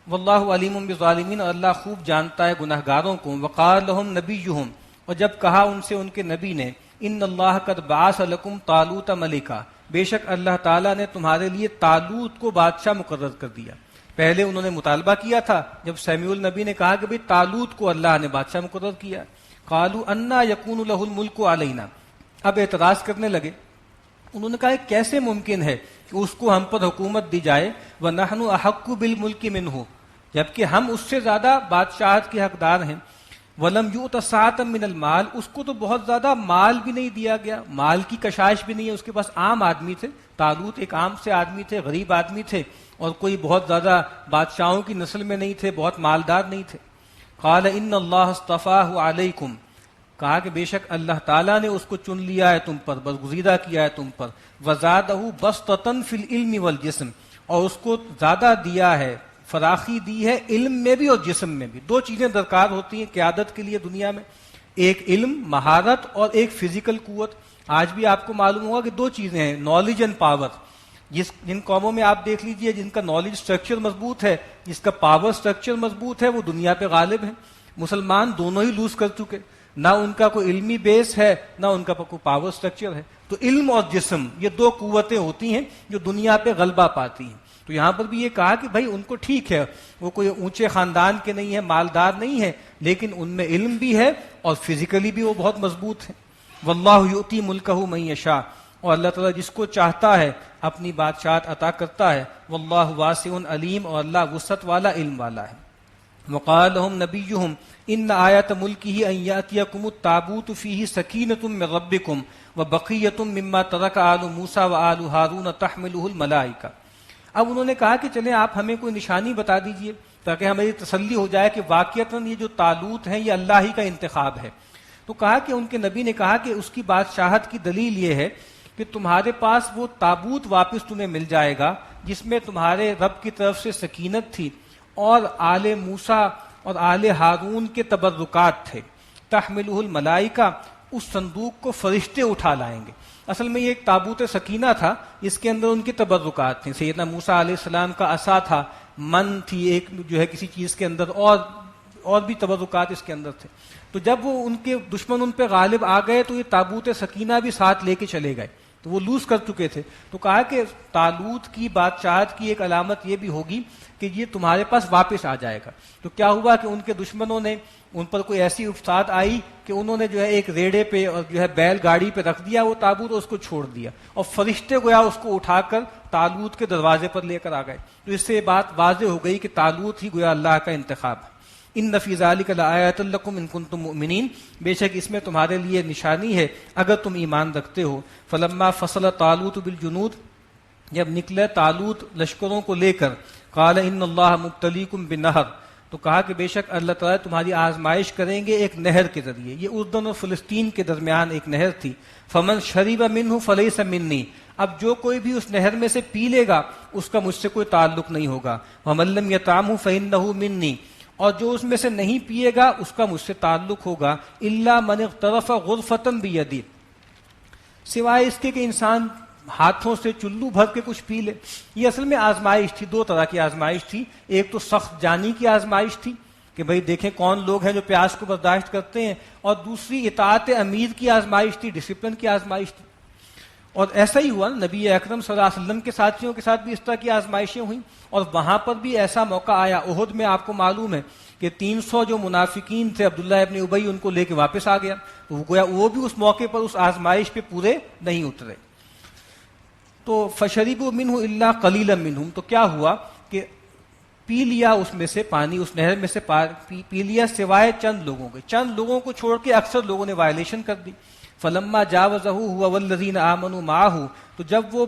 Speaker 1: واللہ علیم بالظالمین، اور اللہ خوب جانتا ہے گناہگاروں کو. وقال لهم نبیہم، اور جب کہا ان سے ان کے نبی نے، ان اللہ قد بعث لکم طالوت ملکا، بے شک اللہ تعالیٰ نے تمہارے لیے طالوت کو بادشاہ مقرر کر دیا. پہلے انہوں نے مطالبہ کیا تھا جب سمیع نبی نے کہا کہ بھئی طالوت کو اللہ نے بادشاہ مقرر کیا. قالوا انا یکون له الملک علینا، اب اعتراض کرنے لگے. انہوں نے کہا کیسے ممکن ہے کہ اس کو ہم پر حکومت دی جائے، وَنَحْنُ أَحَقُّ بِالْمُلْكِ مِنْهُ، جبکہ ہم اس سے زیادہ بادشاہت کے حقدار ہیں. وَلَمْ يُؤْتَ سَعَةً مِّنَ الْمَالِ، اس کو تو بہت زیادہ مال بھی نہیں دیا گیا، مال کی کشائش بھی نہیں ہے. اس کے پاس عام آدمی تھے، طالوت ایک عام سے آدمی تھے، غریب آدمی تھے، اور کوئی بہت زیادہ بادشاہوں کی نسل میں نہیں تھے، بہت مالدار نہیں تھے. قال ان اللہ اصطفاہ علیکم، کہا کہ بے شک اللہ تعالیٰ نے اس کو چن لیا ہے تم پر، برگزیدہ کیا ہے تم پر. وزادہ بسطۃ فی العلم والجسم، اور اس کو زیادہ دیا ہے، فراخی دی ہے علم میں بھی اور جسم میں بھی. دو چیزیں درکار ہوتی ہیں قیادت کے لیے دنیا میں، ایک علم مہارت اور ایک فزیکل قوت. آج بھی آپ کو معلوم ہوگا کہ دو چیزیں ہیں، نالج اینڈ پاور. جن قوموں میں آپ دیکھ لیجئے جن کا نالج سٹرکچر مضبوط ہے، جس کا پاور سٹرکچر مضبوط ہے، وہ دنیا پہ غالب ہیں. مسلمان دونوں ہی لوز کر چکے، نہ ان کا کوئی علمی بیس ہے نہ ان کا کوئی پاور سٹرکچر ہے. تو علم اور جسم یہ دو قوتیں ہوتی ہیں جو دنیا پہ غلبہ پاتی ہیں. تو یہاں پر بھی یہ کہا کہ بھائی ان کو ٹھیک ہے، وہ کوئی اونچے خاندان کے نہیں ہیں، مالدار نہیں ہیں، لیکن ان میں علم بھی ہے اور فزیکلی بھی وہ بہت مضبوط ہیں. واللہ یؤتی ملکہ من یشاء، اور اللہ تعالیٰ جس کو چاہتا ہے اپنی بادشاہت عطا کرتا ہے. واللہ واسع علیم، اور اللہ وسعت والا علم والا ہے. وقال لهم نبيهم ان آیت ملکہ ان یاتیکم التابوت فیہ سکینۃ من ربکم وبقیۃ مما ترک آل موسیٰ وآل ہارون تحملہ الملائکہ. اب انہوں نے کہا کہ چلیں آپ ہمیں کوئی نشانی بتا دیجئے تاکہ ہماری تسلی ہو جائے کہ واقعتاً یہ جو طالوت ہیں یہ اللہ ہی کا انتخاب ہے. تو کہا کہ ان کے نبی نے کہا کہ اس کی بادشاہت کی دلیل یہ ہے کہ تمہارے پاس وہ تابوت واپس تمہیں مل جائے گا جس میں تمہارے رب کی طرف سے سکینت تھی اور آل موسیٰ اور آل ہارون کے تبرکات تھے. تحملہ الملائکہ، اس صندوق کو فرشتے اٹھا لائیں گے. اصل میں یہ ایک تابوت سکینہ تھا، اس کے اندر ان کی تبرکات تھیں. سیدنا موسیٰ علیہ السلام کا عصا تھا، من تھی ایک جو ہے کسی چیز کے اندر، اور بھی تبرکات اس کے اندر تھے. تو جب وہ ان کے دشمن ان پہ غالب آ گئے تو یہ تابوت سکینہ بھی ساتھ لے کے چلے گئے، تو وہ لوز کر چکے تھے. تو کہا کہ طالوت کی بادشاہت کی ایک علامت یہ بھی ہوگی کہ یہ تمہارے پاس واپس آ جائے گا. تو کیا ہوا کہ ان کے دشمنوں نے ان پر کوئی ایسی افساد آئی کہ انہوں نے جو ہے ایک ریڑے پہ اور جو ہے بیل گاڑی پہ رکھ دیا وہ تابوت، اور اس کو چھوڑ دیا، اور فرشتے گویا اس کو اٹھا کر طالوت کے دروازے پر لے کر آ گئے. تو اس سے یہ بات واضح ہو گئی کہ طالوت ہی گویا اللہ کا انتخاب ہے. ان فی ذلک لآیۃ لکم ان کنتم مؤمنین، بے شک اس میں تمہارے لیے نشانی ہے اگر تم ایمان رکھتے ہو. فلما فصل طالوت بالجنود، جب نکلے طالوت لشکروں کو لے کر، قال ان اللہ مبتلیکم بنہر، تو کہا کہ بے شک اللہ تعالیٰ تمہاری آزمائش کریں گے ایک نہر کے ذریعے. یہ اردن اور فلسطین کے درمیان ایک نہر تھی. فمن شریب منہ فلیس منی، اب جو کوئی بھی اس نہر میں سے پی لے گا اس کا مجھ سے کوئی تعلق نہیں ہوگا. ومن لم یطعمہ فإنہ منی، اور جو اس میں سے نہیں پیے گا اس کا مجھ سے تعلق ہوگا. الا من اغترف غرفۃ بیدی، سوائے اس کے کہ انسان ہاتھوں سے چلو بھر کے کچھ پی لے. یہ اصل میں آزمائش تھی، دو طرح کی آزمائش تھی. ایک تو سخت جانی کی آزمائش تھی کہ بھئی دیکھیں کون لوگ ہیں جو پیاس کو برداشت کرتے ہیں، اور دوسری اطاعت امیر کی آزمائش تھی، ڈسپلن کی آزمائش تھی. اور ایسا ہی ہوا، نبی اکرم صلی اللہ علیہ وسلم کے ساتھیوں کے ساتھ بھی اس طرح کی آزمائشیں ہوئیں، اور وہاں پر بھی ایسا موقع آیا. احد میں آپ کو معلوم ہے کہ 300 جو منافقین تھے، عبداللہ ابن ابی ان کو لے کے واپس آ گیا. تو گویا وہ بھی اس موقع پر اس آزمائش پہ پورے نہیں اترے. تو فشربوا منہ الا قلیلا منہم، تو کیا ہوا کہ پی لیا اس میں سے پانی، اس نہر میں سے پی لیا سوائے چند لوگوں کے. چند لوگوں کو چھوڑ کے اکثر لوگوں نے وائلیشن کر دی. فلما جاوزہ ہوا والذین آمنوا معہ، تو جب وہ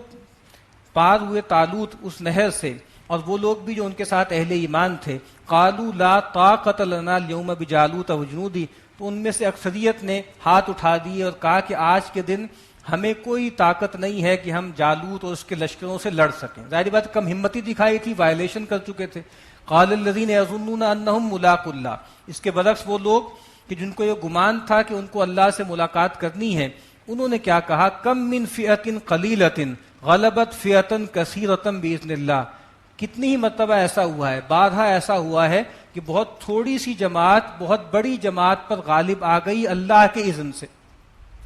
Speaker 1: پار ہوئے طالوت اس نہر سے اور وہ لوگ بھی جو ان کے ساتھ اہل ایمان تھے، قالوا لا طاقت لنا اليوم بجالوت وجنودی، تو ان میں سے اکثریت نے ہاتھ اٹھا دیے اور کہا کہ آج کے دن ہمیں کوئی طاقت نہیں ہے کہ ہم جالوت اور اس کے لشکروں سے لڑ سکیں. ظاہر بات کم ہمتی دکھائی تھی، وائلیشن کر چکے تھے. قال الذین یظنون انہم ملاقو اللہ، اس کے برعکس وہ لوگ کہ جن کو یہ گمان تھا کہ ان کو اللہ سے ملاقات کرنی ہے، انہوں نے کیا کہا، کم من فئۃ قلیلۃ غلبت فئۃ کثیرۃ باذن اللہ. کتنی ہی مرتبہ ایسا ہوا ہے، بارہا ایسا ہوا ہے کہ بہت تھوڑی سی جماعت بہت بڑی جماعت پر غالب آ گئی اللہ کے اذن سے.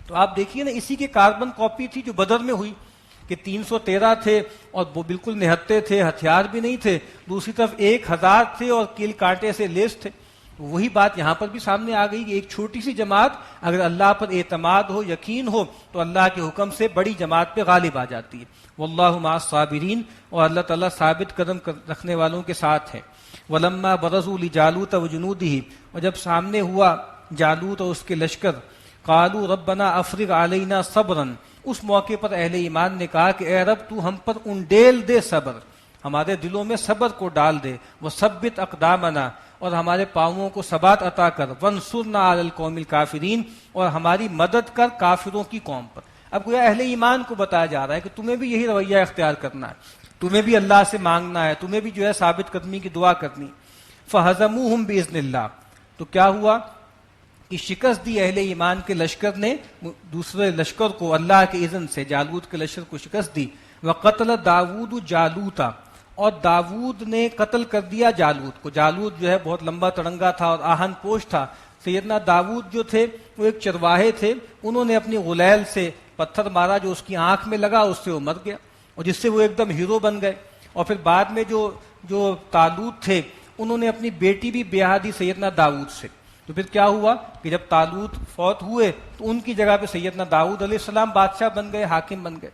Speaker 1: تو آپ دیکھیے نا، اسی کی کاربن کاپی تھی جو بدر میں ہوئی کہ 313 تھے اور وہ بالکل نہتے تھے، ہتھیار بھی نہیں تھے. دوسری طرف 1000 تھے اور کیل کانٹے سے لیس تھے. وہی بات یہاں پر بھی سامنے آ گئی کہ ایک چھوٹی سی جماعت اگر اللہ پر اعتماد ہو، یقین ہو، تو اللہ کے حکم سے بڑی جماعت پہ غالب آ جاتی ہے. واللہ مع الصابرین، اور اللہ تعالیٰ ثابت قدم رکھنے والوں کے ساتھ ہے. ولما برزوا لجالوت وجنودہ، اور جب سامنے ہوا جالوت اور اس کے لشکر، قالوا ربنا افرغ علینا صبرا، اس موقع پر اہل ایمان نے کہا کہ اے رب تو ہم پر انڈیل دے صبر، ہمارے دلوں میں صبر کو ڈال دے. وثبت اقدامنا، اور ہمارے پاؤں کو ثبات عطا کر. وانصرنا علی القوم الکافرین، اور ہماری مدد کر کافروں کی قوم پر. اب گویا اہل ایمان کو بتایا جا رہا ہے کہ تمہیں بھی یہی رویہ اختیار کرنا ہے، تمہیں بھی اللہ سے مانگنا ہے، تمہیں بھی جو ہے ثابت قدمی کی دعا کرنی. فہزموہم باذن اللہ، تو کیا ہوا کہ شکست دی اہل ایمان کے لشکر نے دوسرے لشکر کو اللہ کے اذن سے، جالوت کے لشکر کو شکست دی. وقتل داود جالوتا، اور داود نے قتل کر دیا جالوت کو. جالوت جو ہے بہت لمبا تڑنگا تھا اور آہن پوش تھا. سیدنا داود جو تھے وہ ایک چرواہے تھے، انہوں نے اپنی غلیل سے پتھر مارا جو اس کی آنکھ میں لگا، اس سے وہ مر گیا، اور جس سے وہ ایک دم ہیرو بن گئے. اور پھر بعد میں جو طالوت تھے انہوں نے اپنی بیٹی بھی بیاہ دی سیدنا داود سے. تو پھر کیا ہوا کہ جب طالوت فوت ہوئے تو ان کی جگہ پہ سیدنا داؤد علیہ السلام بادشاہ بن گئے، حاکم بن گئے.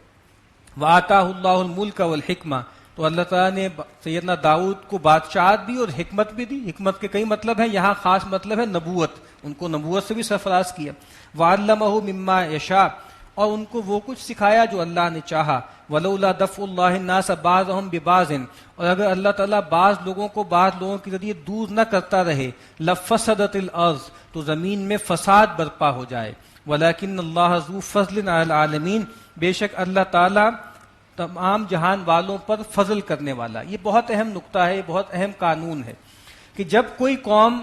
Speaker 1: وَآتَاهُ اللَّهُ الْمُلْكَ وَالْحِكْمَةَ، تو اللہ تعالیٰ نے سیدنا داؤد کو بادشاہت بھی اور حکمت بھی دی. حکمت کے کئی مطلب ہیں، یہاں خاص مطلب ہے نبوت، ان کو نبوت سے بھی سرفراز کیا. وَعَلَّمَهُ مِمَّا يَشَاءُ، اور ان کو وہ کچھ سکھایا جو اللہ نے چاہا. وَلَوْلَا دَفْعُ اللَّهِ النَّاسَ بَعْضَهُمْ بِبَعْضٍ، اور اگر اللہ تعالیٰ بعض لوگوں کو بعض لوگوں کے ذریعے دور نہ کرتا رہے، لَفَسَدَتِ الْأَرْضُ، تو زمین میں فساد برپا ہو جائے. وَلَكِنَّ اللَّهَ ذُو فَضْلٍ عَلَى الْعَالَمِينَ، بے شک اللہ تعالیٰ تمام جہان والوں پر فضل کرنے والا. یہ بہت اہم نقطہ ہے، یہ بہت اہم قانون ہے کہ جب کوئی قوم،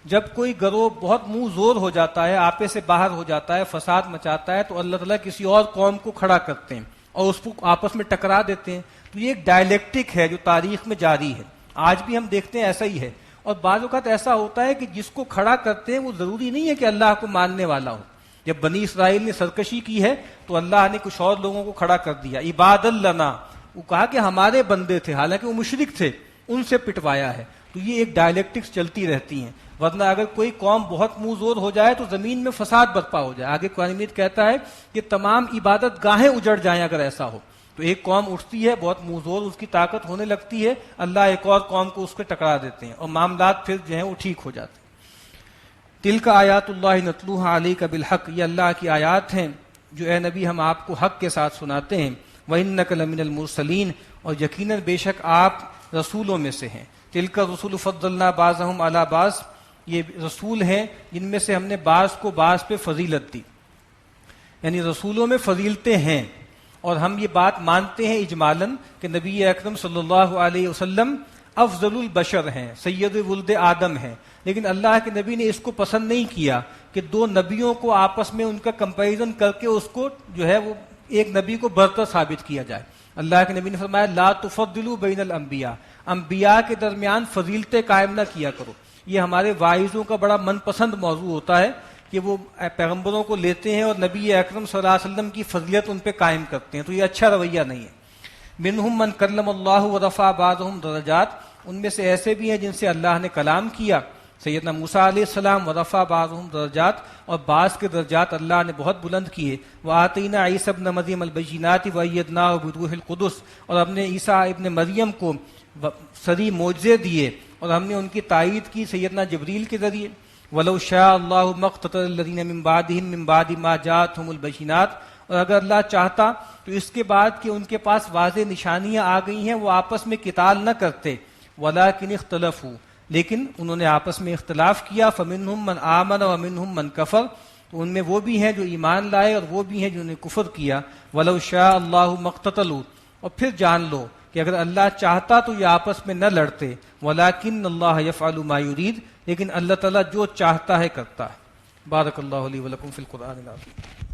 Speaker 1: جب کوئی گروہ بہت منہ زور ہو جاتا ہے، آپے سے باہر ہو جاتا ہے، فساد مچاتا ہے، تو اللہ تعالیٰ کسی اور قوم کو کھڑا کرتے ہیں اور اس کو آپس میں ٹکرا دیتے ہیں. تو یہ ایک ڈائلیکٹک ہے جو تاریخ میں جاری ہے، آج بھی ہم دیکھتے ہیں ایسا ہی ہے. اور بعض اوقات ایسا ہوتا ہے کہ جس کو کھڑا کرتے ہیں وہ ضروری نہیں ہے کہ اللہ کو ماننے والا ہو. جب بنی اسرائیل نے سرکشی کی ہے تو اللہ نے کچھ اور لوگوں کو کھڑا کر دیا. عباد لنا، وہ کہا کہ ہمارے بندے تھے، حالانکہ وہ مشرک تھے، ان سے پٹوایا ہے. تو یہ ایک ڈائلیکٹکس چلتی رہتی ہیں. ورنہ اگر کوئی قوم بہت منہ زور ہو جائے تو زمین میں فساد برپا ہو جائے. آگے قرآن مجید کہتا ہے کہ تمام عبادت گاہیں اجڑ جائیں اگر ایسا ہو. تو ایک قوم اٹھتی ہے بہت منہ زور، اس کی طاقت ہونے لگتی ہے، اللہ ایک اور قوم کو اس کے ٹکرا دیتے ہیں اور معاملات پھر جو ہیں وہ ٹھیک ہو جاتے ہیں. تلک آیات اللہ نتلوہا علیک بالحق، یہ اللہ کی آیات ہیں جو اے نبی ہم آپ کو حق کے ساتھ سناتے ہیں. وَإِنَّكَ لَمِنَ الْمُرْسَلِينَ، اور یقیناً بے شک آپ رسولوں میں سے ہیں. تِلْكَ الرُّسُلُ فَضَّلْنَا بَعْضَهُمْ عَلَى بَعْضٍ، یہ رسول ہیں جن میں سے ہم نے بعض کو بعض پہ فضیلت دی. یعنی رسولوں میں فضیلتیں ہیں، اور ہم یہ بات مانتے ہیں اجمالاً کہ نبی اکرم صلی اللہ علیہ وسلم افضل البشر ہیں، سید ولد آدم ہیں. لیکن اللہ کے نبی نے اس کو پسند نہیں کیا کہ دو نبیوں کو آپس میں ان کا کمپیریزن کر کے اس کو جو ہے وہ ایک نبی کو برتر ثابت کیا جائے. اللہ کے نبی نے فرمایا لا تفضلوا بین الانبیاء، انبیاء کے درمیان فضیلتیں قائم نہ کیا کرو. یہ ہمارے واعظوں کا بڑا من پسند موضوع ہوتا ہے کہ وہ پیغمبروں کو لیتے ہیں اور نبی اکرم صلی اللہ علیہ وسلم کی فضیلت ان پہ قائم کرتے ہیں، تو یہ اچھا رویہ نہیں ہے. منہم من کلم اللہ ورفع بعضهم درجات، ان میں سے ایسے بھی ہیں جن سے اللہ نے کلام کیا، سیدنا موسیٰ علیہ السلام، ورفع بعضهم درجات، اور بعض کے درجات اللہ نے بہت بلند کیے. وآتینا عیسی ابن مریم البینات وایدناہ بروح القدس، اور ہم نے عیسیٰ ابن مریم کو صریح معجزے دیے اور ہم نے ان کی تائید کی سیدنا جبریل کے ذریعے. وَلَوْ شَاءَ اللَّهُ مَا اقْتَتَلَ الَّذِينَ مِن بَعْدِهِم مِّن بَعْدِ مَا جَاءَتْهُمُ الْبَيِّنَاتُ، اور اگر اللہ چاہتا تو اس کے بعد کہ ان کے پاس واضح نشانیاں آ گئی ہیں وہ آپس میں قتال نہ کرتے. وَلَٰكِنِ اخْتَلَفُوا، لیکن انہوں نے آپس میں اختلاف کیا. فَمِنْهُم مَّنْ آمَنَ وَمِنْهُم مَّنْ كَفَرَ، تو ان میں وہ بھی ہیں جو ایمان لائے اور وہ بھی ہیں جنہوں نے کفر کیا. وَلَوْ شَاءَ اللَّهُ مَا اقْتَتَلُوا، اور پھر جان لو کہ اگر اللہ چاہتا تو یہ آپس میں نہ لڑتے. وَلَٰكِنَّ اللَّهَ يَفْعَلُ مَا يُرِيدُ، لیکن اللہ تعالیٰ جو چاہتا ہے کرتا ہے. بارک اللہ لی ولکم فی القرآن العظیم.